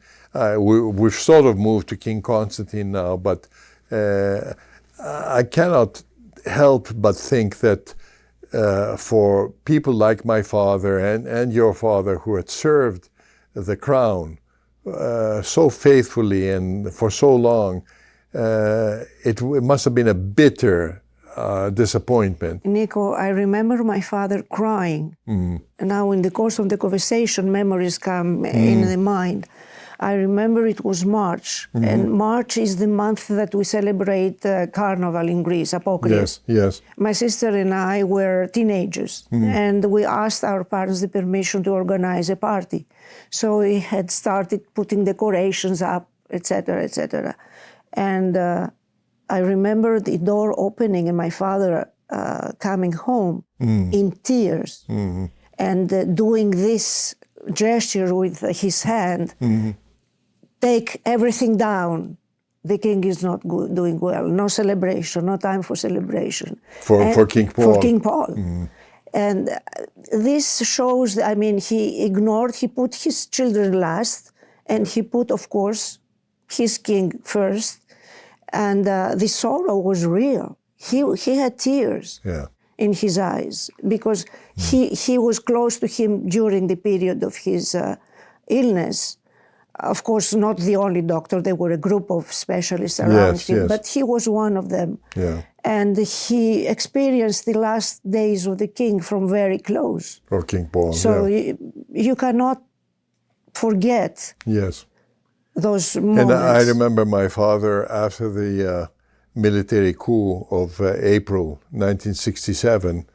we've sort of moved to King Constantine now, but I cannot help but think that for people like my father and your father who had served the crown so faithfully and for so long, it must have been a bitter disappointment. Nico, I remember my father crying. And now in the course of the conversation, memories come in the mind. I remember it was March, and March is the month that we celebrate Carnival in Greece, Apokrios. Yes. My sister and I were teenagers, and we asked our parents the permission to organize a party. So we had started putting decorations up, etc., etc. And I remember the door opening and my father coming home in tears and doing this gesture with his hand. Take everything down. The king is not doing well. No celebration, no time for celebration. For King Paul. For King Paul. And this shows, I mean, he put his children last, and he put, of course, his king first. And the sorrow was real. He had tears in his eyes because he was close to him during the period of his illness. Of course, not the only doctor. There were a group of specialists around him, but he was one of them. And he experienced the last days of the king from very close. For King Paul, So you cannot forget those moments. And I remember my father, after the military coup of April 1967,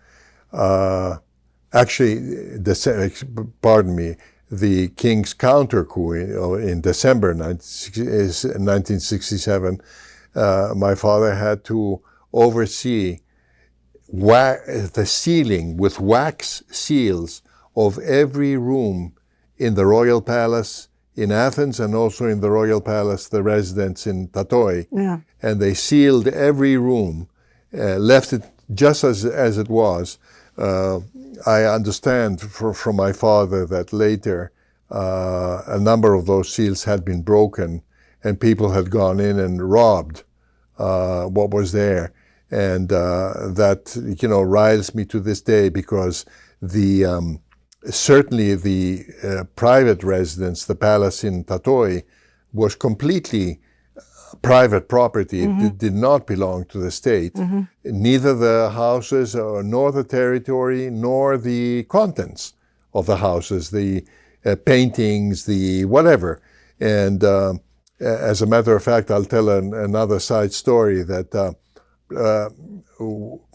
the king's counter coup in December 1967, my father had to oversee the sealing with wax seals of every room in the royal palace in Athens and also in the royal palace, the residence in Tatoi. And they sealed every room, left it just as it was. I understand from my father that later a number of those seals had been broken and people had gone in and robbed what was there. And that, riles me to this day because certainly the private residence, the palace in Tatoi, was completely private property. It did not belong to the state. Neither the houses nor the territory nor the contents of the houses, the paintings, the whatever. And as a matter of fact, I'll tell another side story that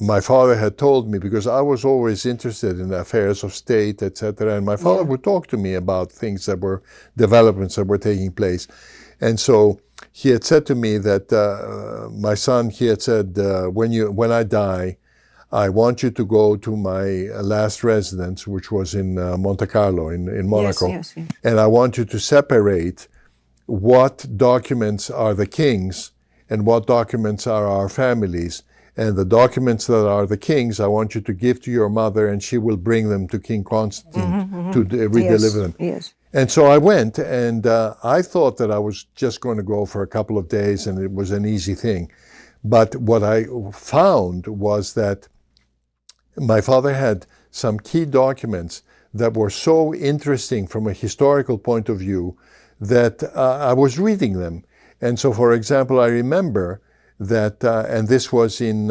my father had told me, because I was always interested in affairs of state, etc. And my father would talk to me about things that were developments that were taking place. And so he had said to me that, my son, he had said, when I die, I want you to go to my last residence, which was in Monte Carlo, in Monaco. Yes. And I want you to separate what documents are the king's and what documents are our families. And the documents that are the king's, I want you to give to your mother, and she will bring them to King Constantine to redeliver them. And so I went, and I thought that I was just going to go for a couple of days, and it was an easy thing. But what I found was that my father had some key documents that were so interesting from a historical point of view that I was reading them. And so, for example, I remember that, and this was in,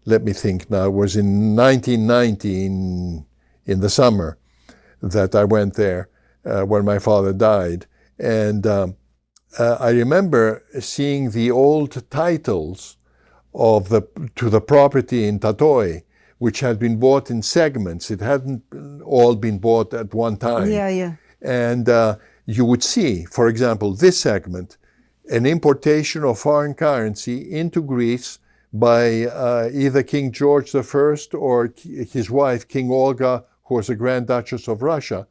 let me think now, it was in 1990, in the summer, that I went there when my father died. And I remember seeing the old titles to the property in Tatoi, which had been bought in segments. It hadn't all been bought at one time. And you would see, for example, this segment, an importation of foreign currency into Greece by either King George I or his wife, King Olga, who was a Grand Duchess of Russia,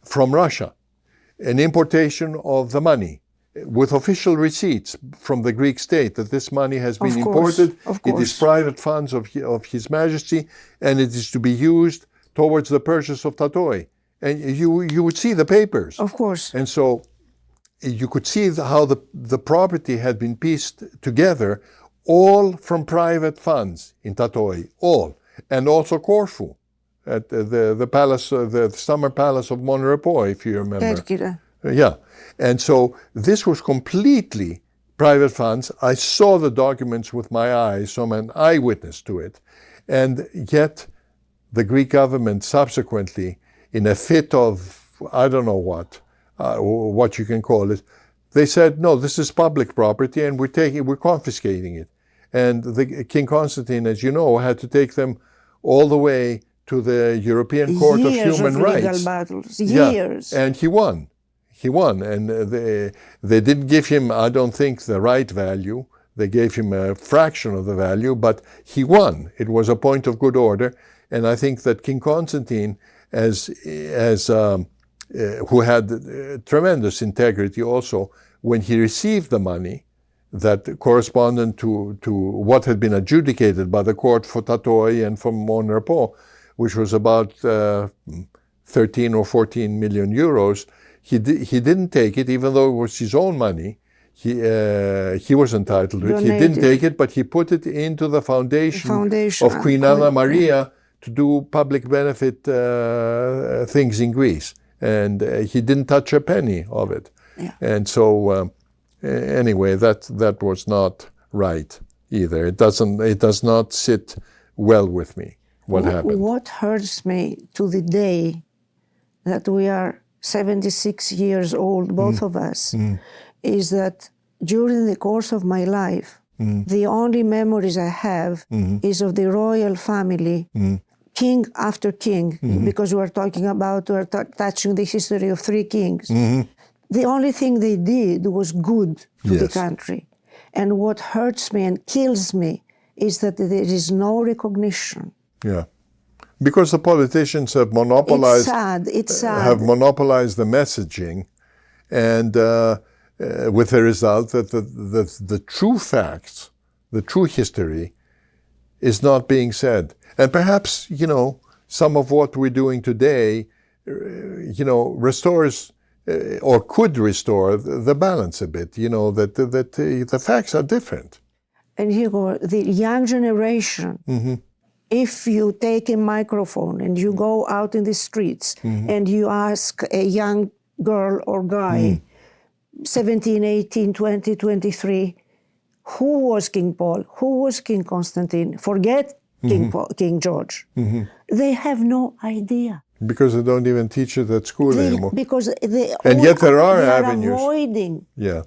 from Russia. An importation of the money with official receipts from the Greek state that this money has been imported. It is private funds of His Majesty, and it is to be used towards the purchase of Tatoi. And you would see the papers. Of course. And so you could see how the property had been pieced together, all from private funds in Tatoi, all. And also Corfu, at the palace, the summer palace of Mon Repos, if you remember. Kerkilä. Yeah. And so this was completely private funds. I saw the documents with my eyes, so I'm an eyewitness to it. And yet the Greek government subsequently, in a fit of, I don't know what you can call it, they said, no, this is public property and we're confiscating it. And King Constantine, as you know, had to take them all the way to the European Court of Human Rights. Legal battles. Years. Yeah. And he won. He won. And they didn't give him, I don't think, the right value. They gave him a fraction of the value, but he won. It was a point of good order. And I think that King Constantine, who had tremendous integrity also, when he received the money that corresponded to what had been adjudicated by the court for Tatoi and for Mon Repos, which was about 13 or 14 million euros, he didn't take it, even though it was his own money. He was entitled to it. He didn't take it, but he put it into the foundation of Queen Anna Maria to do public benefit things in Greece. And he didn't touch a penny of it. Yeah. And so anyway, that was not right either. It does not sit well with me, what happened. What hurts me to the day that we are 76 years old, both of us, is that during the course of my life, the only memories I have is of the royal family, king after king, because we're touching the history of 3 kings. The only thing they did was good to the country. And what hurts me and kills me is that there is no recognition. Yeah. Because the politicians have monopolized. It's sad. Have monopolized the messaging, and with the result that the true facts, the true history, is not being said. And perhaps, some of what we're doing today, restores or could restore the balance a bit. That the facts are different. And the young generation. If you take a microphone and you go out in the streets and you ask a young girl or guy, 17, 18, 20, 23, who was King Paul? Who was King Constantine? Forget King George. They have no idea. Because they don't even teach it at school anymore. And yet there are avenues. Avoiding. Yeah.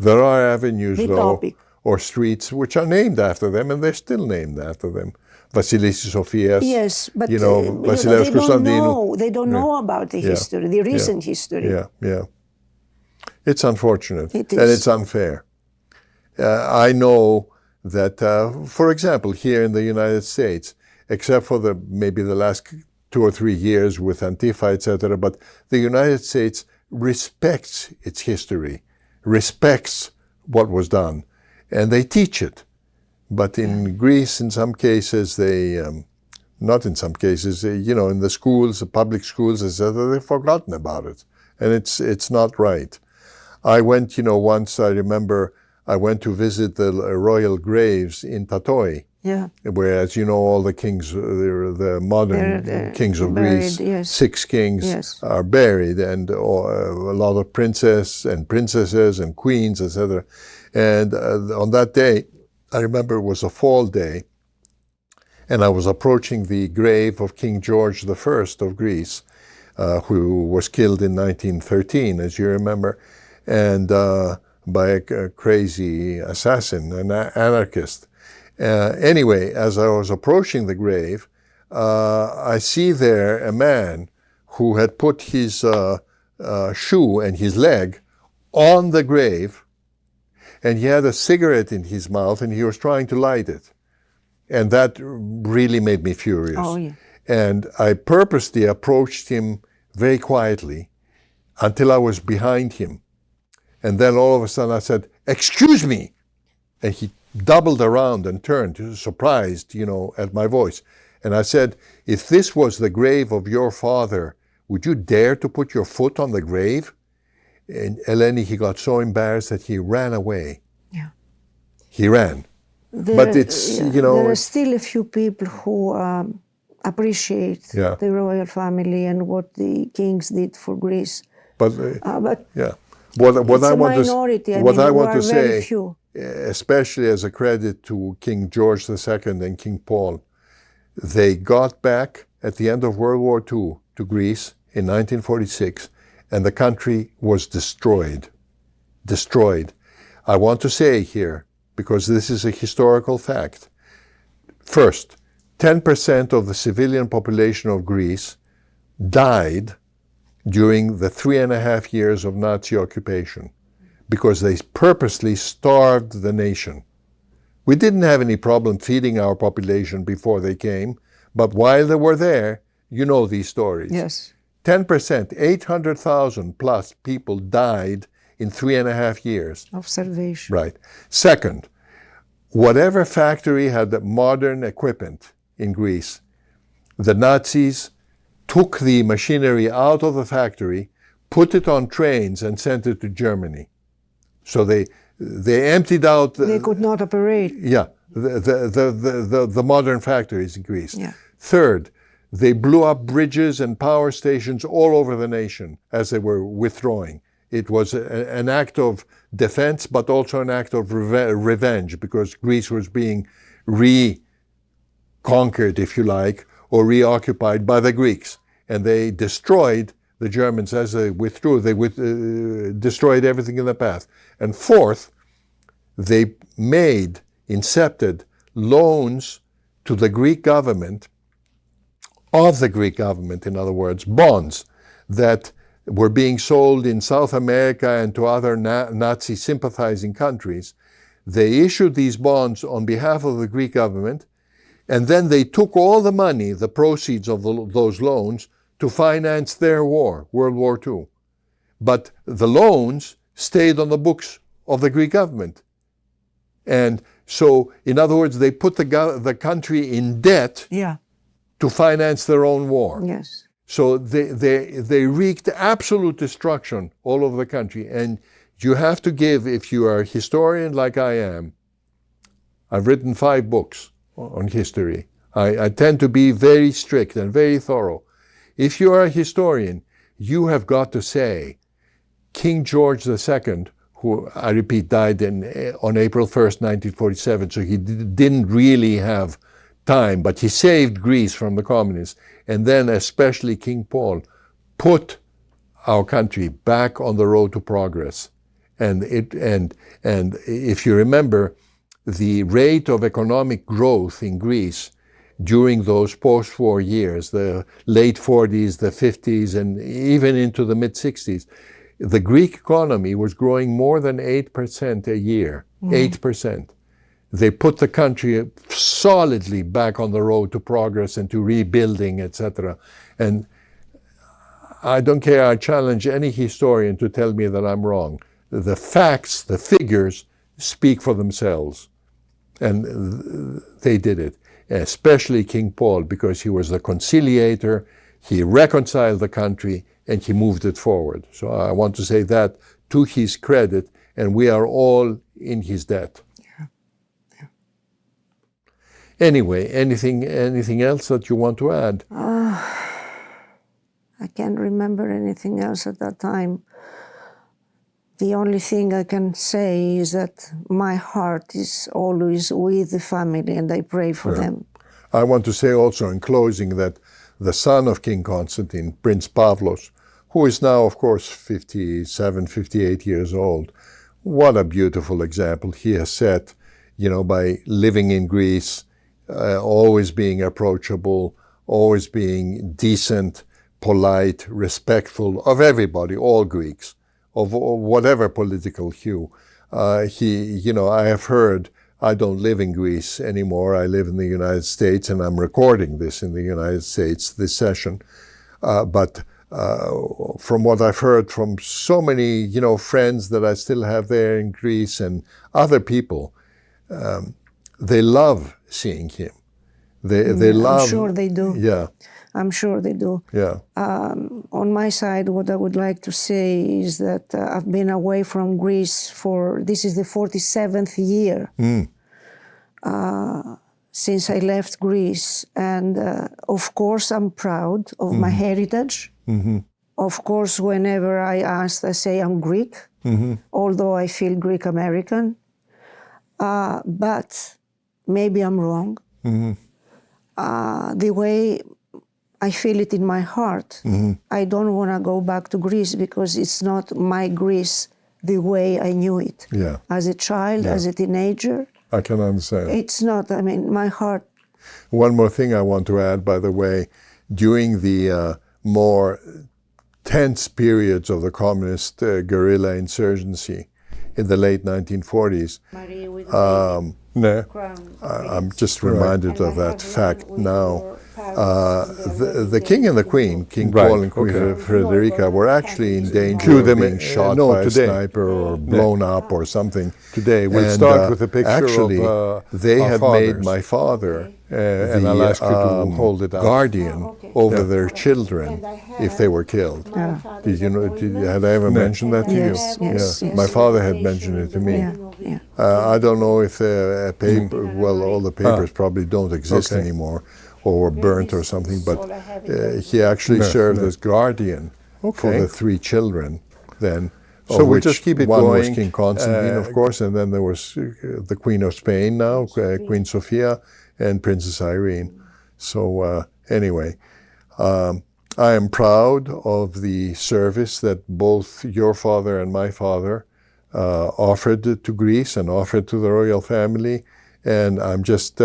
There are avenues, though, topic. Or streets which are named after them, and they're still named after them. Vasilis Sofias. Yes, but Vasileus Konstantinou. They don't know about the history, the recent history. Yeah. It's unfortunate. It is. And it's unfair. I know that, for example, here in the United States, except for maybe the last 2 or 3 years with Antifa, etc., but the United States respects its history, respects what was done, and they teach it. But in Greece, in some cases, not in some cases, in the schools, the public schools, etc., they've forgotten about it. And it's not right. I went, once I remember, I went to visit the royal graves in Tatoi. Yeah. Where, as you know, all the kings, the modern kings of buried, Greece, 6 kings are buried, and a lot of princes and princesses and queens, etc. And on that day, I remember it was a fall day, and I was approaching the grave of King George I of Greece, who was killed in 1913, as you remember, and by a crazy assassin, an anarchist. Anyway, as I was approaching the grave, I see there a man who had put his shoe and his leg on the grave, and he had a cigarette in his mouth, and he was trying to light it. And that really made me furious. Oh, yeah. And I purposely approached him very quietly until I was behind him. And then all of a sudden I said, "Excuse me!" And he doubled around and turned, surprised, at my voice. And I said, "If this was the grave of your father would you dare to put your foot on the grave? And Eleni, he got so embarrassed that he ran away. Yeah. He ran. But it's, you know... There are still a few people who appreciate the royal family and what the kings did for Greece. But yeah. What it's I a want minority. to, what I want to very say, few. especially as a credit to King George II and King Paul, they got back at the end of World War II to Greece in 1946, and the country was destroyed. Destroyed. I want to say here, because this is a historical fact. First, 10% of the civilian population of Greece died during the 3.5 years of Nazi occupation because they purposely starved the nation. We didn't have any problem feeding our population before they came, but while they were there, you know these stories. Yes. 10%, 800,000 plus people died in 3.5 years. Of starvation. Right. Second, whatever factory had the modern equipment in Greece, the Nazis took the machinery out of the factory, put it on trains, and sent it to Germany. So they emptied out... They could not operate. Yeah, the modern factories in Greece. Yeah. Third, they blew up bridges and power stations all over the nation as they were withdrawing. It was an act of defense, but also an act of revenge, because Greece was being reconquered, if you like, or reoccupied by the Greeks. And they destroyed the Germans as they withdrew. They destroyed everything in the path. And fourth, they incepted loans to the Greek government, of the Greek government, in other words, bonds that were being sold in South America and to other Nazi sympathizing countries. They issued these bonds on behalf of the Greek government, and then they took all the money, the proceeds of those loans, to finance their war, World War II. But the loans stayed on the books of the Greek government. And so, in other words, they put the country in debt to finance their own war. Yes. So they wreaked absolute destruction all over the country. And you have to give, if you are a historian like I am, I've written 5 books on history. I tend to be very strict and very thorough. If you are a historian, you have got to say, King George II, who, I repeat, died on April 1st, 1947, so he didn't really have time, but he saved Greece from the communists. And then especially King Paul put our country back on the road to progress. And if you remember, the rate of economic growth in Greece during those post-war years, the late 40s, the 50s, and even into the mid-60s, the Greek economy was growing more than 8% a year, 8%. They put the country solidly back on the road to progress and to rebuilding, etc. And I don't care, I challenge any historian to tell me that I'm wrong. The facts, the figures, speak for themselves. And they did it, especially King Paul, because he was the conciliator, he reconciled the country, and he moved it forward. So I want to say that to his credit, and we are all in his debt. Anyway, anything else that you want to add? I can't remember anything else at that time. The only thing I can say is that my heart is always with the family, and I pray for them. I want to say also in closing that the son of King Constantine, Prince Pavlos, who is now, of course, 57, 58 years old, what a beautiful example he has set, by living in Greece, always being approachable, always being decent, polite, respectful of everybody, all Greeks, of whatever political hue. I have heard, I don't live in Greece anymore, I live in the United States, and I'm recording this in the United States, this session. But from what I've heard from so many, friends that I still have there in Greece and other people, they love seeing him. They love. I'm sure they do. Yeah. I'm sure they do. Yeah. On my side, what I would like to say is that I've been away from Greece this is the 47th year since I left Greece. And of course, I'm proud of my heritage. Of course, whenever I ask, I say I'm Greek, although I feel Greek American. But maybe I'm wrong. The way I feel it in my heart, I don't want to go back to Greece because it's not my Greece the way I knew it. Yeah. As a child, as a teenager. I can understand. It's not, I mean, my heart. One more thing I want to add, by the way, during the more tense periods of the communist guerrilla insurgency in the late 1940s, I'm just reminded of that fact now. The king and the queen, King Paul and Queen Frederica, were actually in danger of being shot by a sniper or blown up or something. Today, we'll start with a picture actually, of they had fathers. made my father And I'll ask you to hold it up. guardian over their children if they were killed. Did you know? Had I ever mentioned that to Yes, you? yes, yes. My father had mentioned it to me. Yeah. I don't know if the paper, well, all the papers probably don't exist anymore or were burnt or something, but he actually served as guardian for the three children then. So of we'll which just keep it one was going. King Constantine, of course, and then there was the Queen of Spain now, Queen Sofia, and Princess Irene. So anyway, I am proud of the service that both your father and my father offered to Greece and offered to the royal family. And I'm just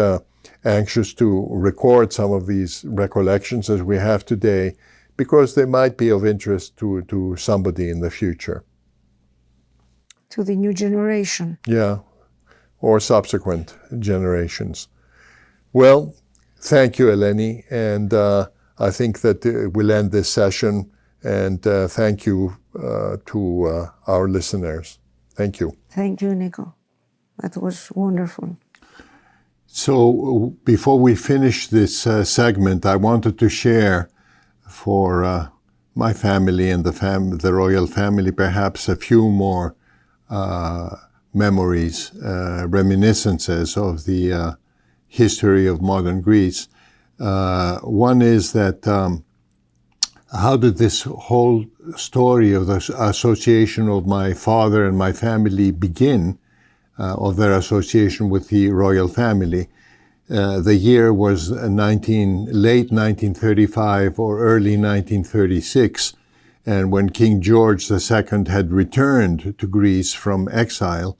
anxious to record some of these recollections as we have today, because they might be of interest to somebody in the future. To the new generation. Yeah, or subsequent generations. Well, thank you, Eleni, and I think that we'll end this session, and thank you to our listeners. Thank you. Thank you, Nico. That was wonderful. So before we finish this segment, I wanted to share for my family and the royal family perhaps a few more memories, reminiscences of the history of modern Greece. One is that how did this whole story of the association of my father and my family begin, of their association with the royal family? The year was late 1935 or early 1936. And when King George II had returned to Greece from exile,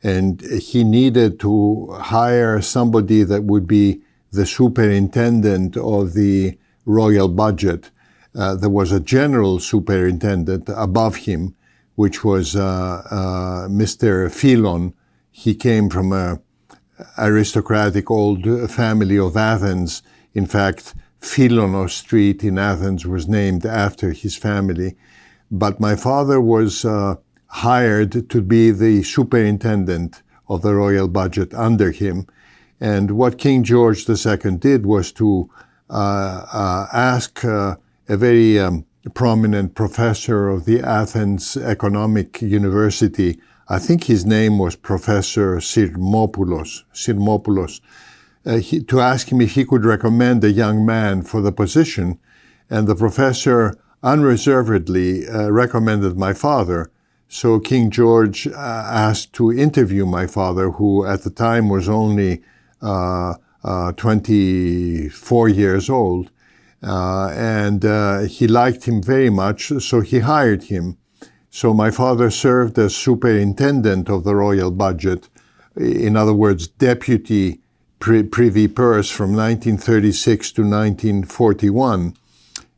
and he needed to hire somebody that would be the superintendent of the royal budget. There was a general superintendent above him, which was Mr. Philon. He came from an aristocratic old family of Athens. In fact, Philonos Street in Athens was named after his family. But my father was hired to be the superintendent of the royal budget under him. And what King George II did was to ask a very prominent professor of the Athens Economic University, I think his name was Professor Sirmopoulos, to ask him if he could recommend a young man for the position. And the professor unreservedly recommended my father. So King George asked to interview my father, who at the time was only 24 years old. And he liked him very much, so he hired him. So my father served as superintendent of the royal budget, in other words, deputy privy purse from 1936 to 1941.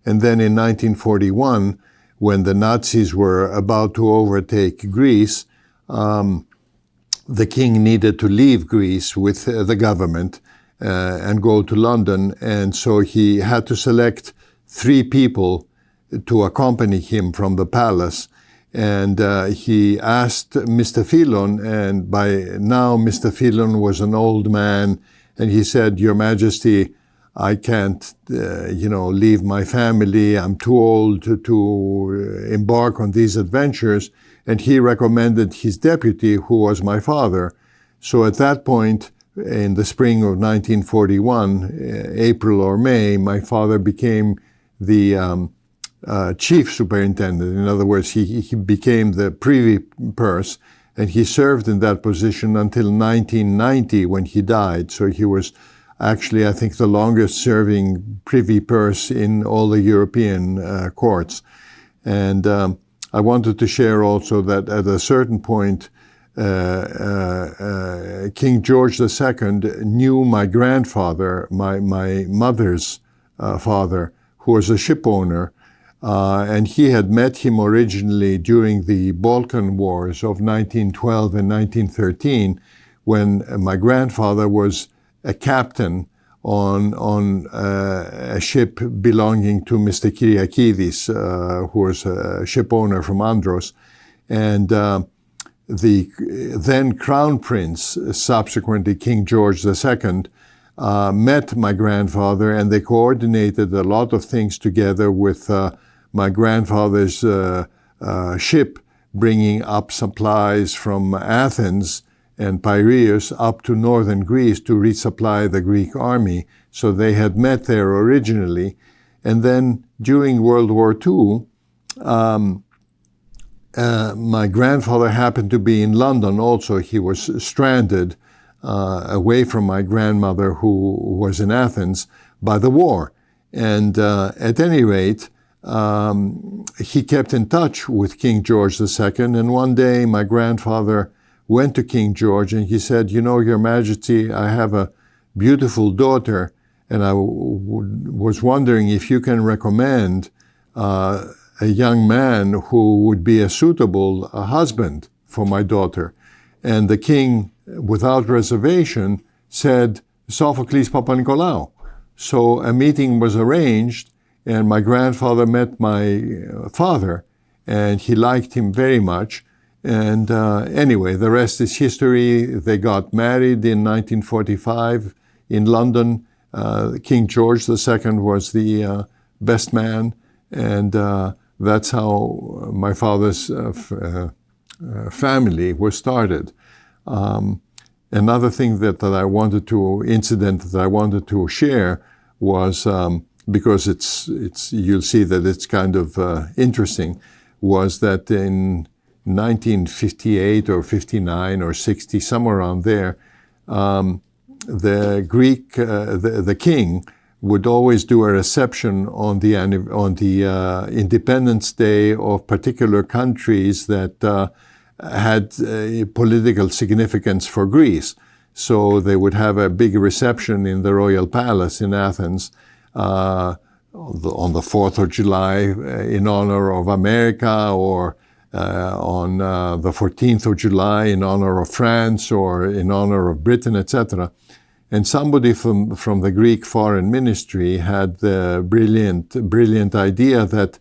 And then in 1941, when the Nazis were about to overtake Greece, the king needed to leave Greece with the government and go to London. And so he had to select 3 people to accompany him from the palace. And he asked Mr. Philon, and by now Mr. Philon was an old man, and he said, "Your Majesty, I can't, leave my family. I'm too old to embark on these adventures. And he recommended his deputy, who was my father. So at that point, in the spring of 1941, April or May, my father became the chief superintendent. In other words, he became the privy purse, and he served in that position until 1990 when he died. So he was actually, I think, the longest serving privy purse in all the European courts. And I wanted to share also that at a certain point, King George II knew my grandfather, my mother's father, who was a ship owner, and he had met him originally during the Balkan Wars of 1912 and 1913, when my grandfather was a captain on a ship belonging to Mr. Kyriakidis, who was a ship owner from Andros. And the then Crown Prince, subsequently King George II, met my grandfather, and they coordinated a lot of things together with my grandfather's ship bringing up supplies from Athens and Piraeus up to northern Greece to resupply the Greek army. So they had met there originally. And then during World War II, my grandfather happened to be in London also. He was stranded away from my grandmother, who was in Athens, by the war. And at any rate, he kept in touch with King George II. And one day my grandfather went to King George and he said, Your Majesty, I have a beautiful daughter, and I was wondering if you can recommend a young man who would be a suitable husband for my daughter. And the king, without reservation, said, Sophocles Papanikolaou. So a meeting was arranged, and my grandfather met my father, and he liked him very much. And anyway, the rest is history. They got married in 1945 in London. King George II was the best man, and that's how my father's family was started. Another thing incident that I wanted to share was, because you'll see that it's kind of interesting, was that in 1958 or 59 or 60, somewhere around there, the Greek, the king would always do a reception on the Independence Day of particular countries that had political significance for Greece. So they would have a big reception in the Royal Palace in Athens on the 4th of July in honor of America, or on the 14th of July in honor of France, or in honor of Britain, etc. And somebody from the Greek Foreign Ministry had the brilliant idea that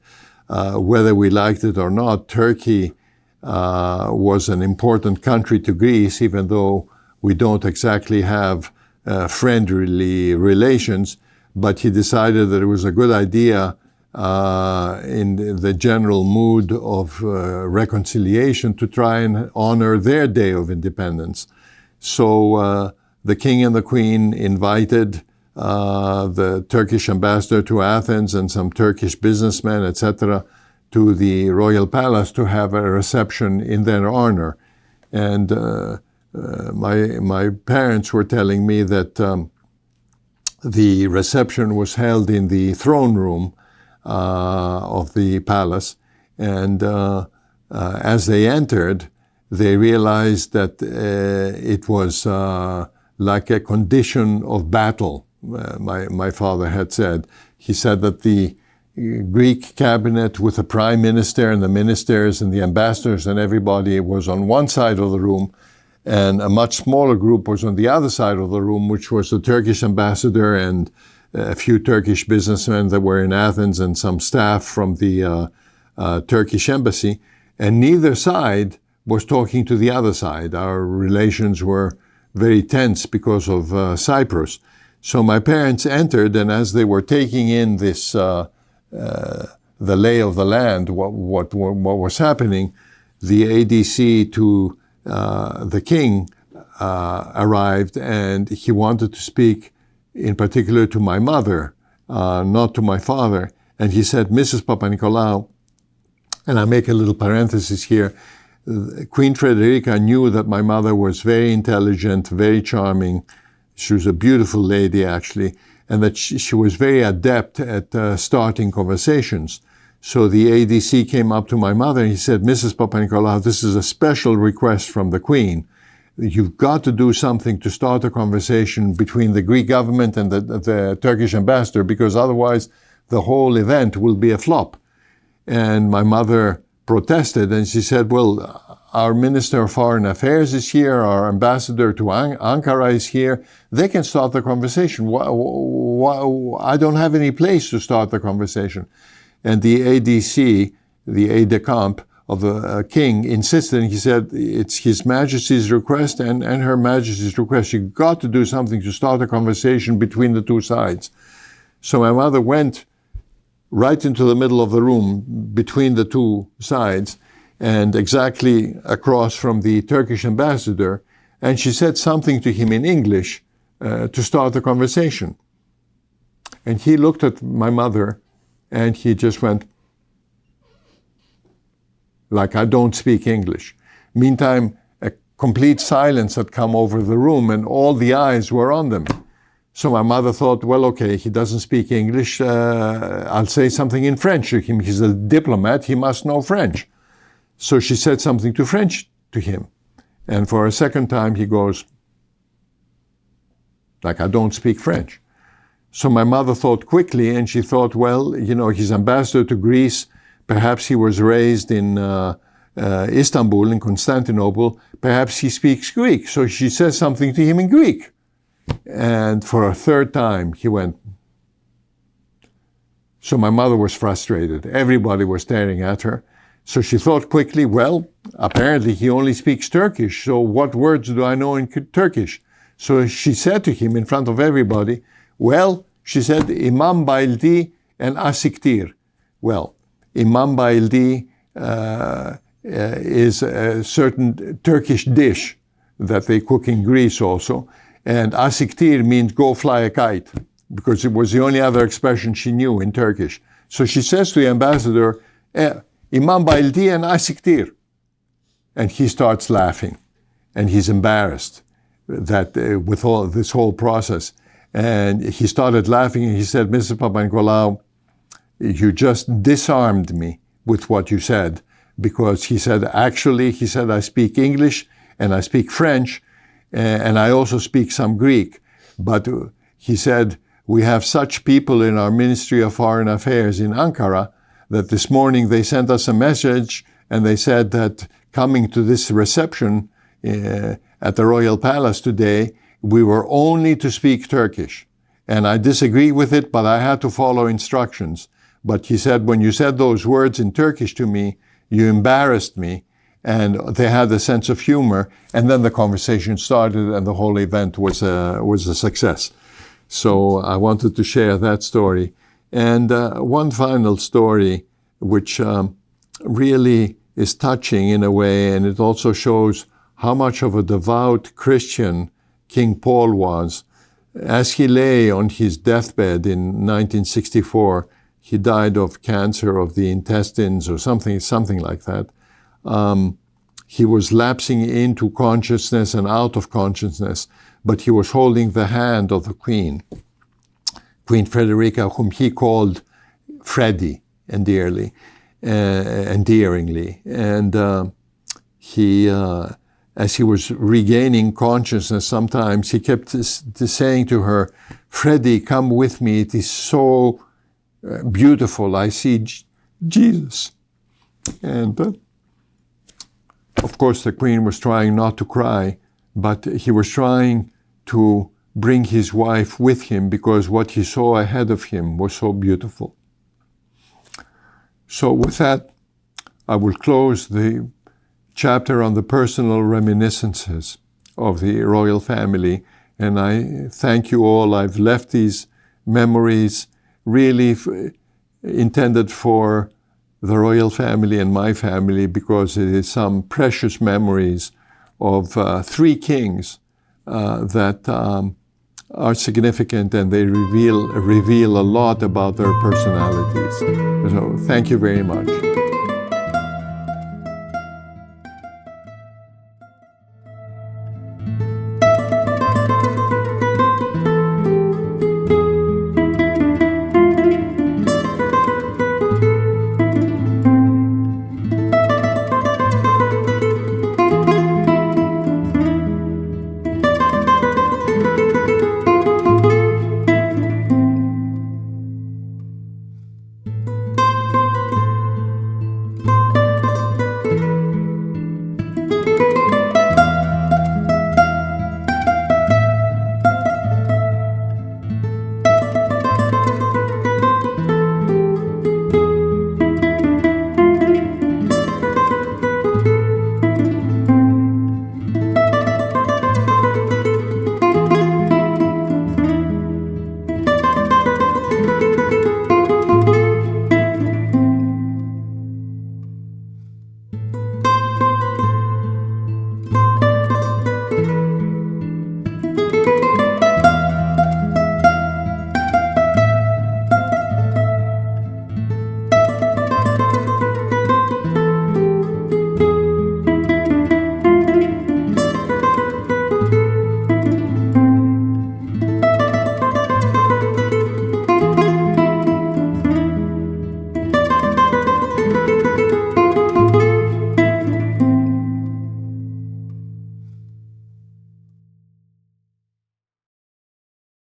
whether we liked it or not, Turkey was an important country to Greece, even though we don't exactly have friendly relations. But he decided that it was a good idea in the general mood of reconciliation to try and honor their day of independence. So the king and the queen invited the Turkish ambassador to Athens and some Turkish businessmen, etc., to the royal palace to have a reception in their honor. And my parents were telling me that the reception was held in the throne room of the palace, and as they entered, they realized that it was like a condition of battle. My father had said. He said that the Greek cabinet with the prime minister and the ministers and the ambassadors and everybody was on one side of the room, and a much smaller group was on the other side of the room, which was the Turkish ambassador and a few Turkish businessmen that were in Athens and some staff from the Turkish embassy. And neither side was talking to the other side. Our relations were very tense because of Cyprus. So my parents entered, and as they were taking in this, the lay of the land, what was happening, the ADC to the king arrived, and he wanted to speak in particular to my mother, not to my father. And he said, Mrs. Papanikolaou, and I make a little parenthesis here, Queen Frederica knew that my mother was very intelligent, very charming. She was a beautiful lady, actually, and that she was very adept at starting conversations. So the ADC came up to my mother and he said, Mrs. Papanikolaou, this is a special request from the Queen. You've got to do something to start a conversation between the Greek government and the Turkish ambassador, because otherwise the whole event will be a flop. And my mother protested, and she said, well, our Minister of Foreign Affairs is here, our ambassador to Ankara is here. They can start the conversation. I don't have any place to start the conversation. And the ADC, the aide-de-camp of the king, insisted, and he said, it's His Majesty's request and Her Majesty's request. You've got to do something to start a conversation between the two sides. So my mother went right into the middle of the room between the two sides and exactly across from the Turkish ambassador, and she said something to him in English to start the conversation. And he looked at my mother and he just went, like, I don't speak English. Meantime, a complete silence had come over the room and all the eyes were on them. So my mother thought, well, okay, he doesn't speak English. I'll say something in French to him. He's a diplomat. He must know French. So she said something to French to him. And for a second time, he goes, like, I don't speak French. So my mother thought quickly, and she thought, well, you know, he's ambassador to Greece. Perhaps he was raised in Istanbul, in Constantinople. Perhaps he speaks Greek. So she says something to him in Greek. And for a third time, he went. So my mother was frustrated. Everybody was staring at her. So she thought quickly, well, apparently he only speaks Turkish. So what words do I know in Turkish? So she said to him in front of everybody, well, she said, İmam bayıldı and asiktir. Well, İmam bayıldı is a certain Turkish dish that they cook in Greece also. And asiktir means go fly a kite, because it was the only other expression she knew in Turkish. So she says to the ambassador, İmam bayıldı and asiktir. And he starts laughing. And he's embarrassed that with all this whole process. And he started laughing and he said, Mrs. Papanikolaou, you just disarmed me with what you said. Because he said, actually, he said, I speak English and I speak French. And I also speak some Greek. But he said, we have such people in our Ministry of Foreign Affairs in Ankara that this morning they sent us a message and they said that coming to this reception at the Royal Palace today, we were only to speak Turkish. And I disagree with it, but I had to follow instructions. But he said, when you said those words in Turkish to me, you embarrassed me. And they had a sense of humor, and then the conversation started, and the whole event was a success. So I wanted to share that story. And one final story, which really is touching in a way, and it also shows how much of a devout Christian King Paul was. As he lay on his deathbed in 1964, he died of cancer of the intestines or something like that. He was lapsing into consciousness and out of consciousness, but he was holding the hand of the Queen Frederica, whom he called Freddie endearingly. And he, as he was regaining consciousness, sometimes he kept saying to her, Freddie, come with me. It is so beautiful. I see Jesus. And of course, the Queen was trying not to cry, but he was trying to bring his wife with him because what he saw ahead of him was so beautiful. So with that, I will close the chapter on the personal reminiscences of the royal family And I thank you all. I've left these memories really intended for the royal family and my family, because it is some precious memories of three kings that are significant, and they reveal a lot about their personalities. So thank you very much.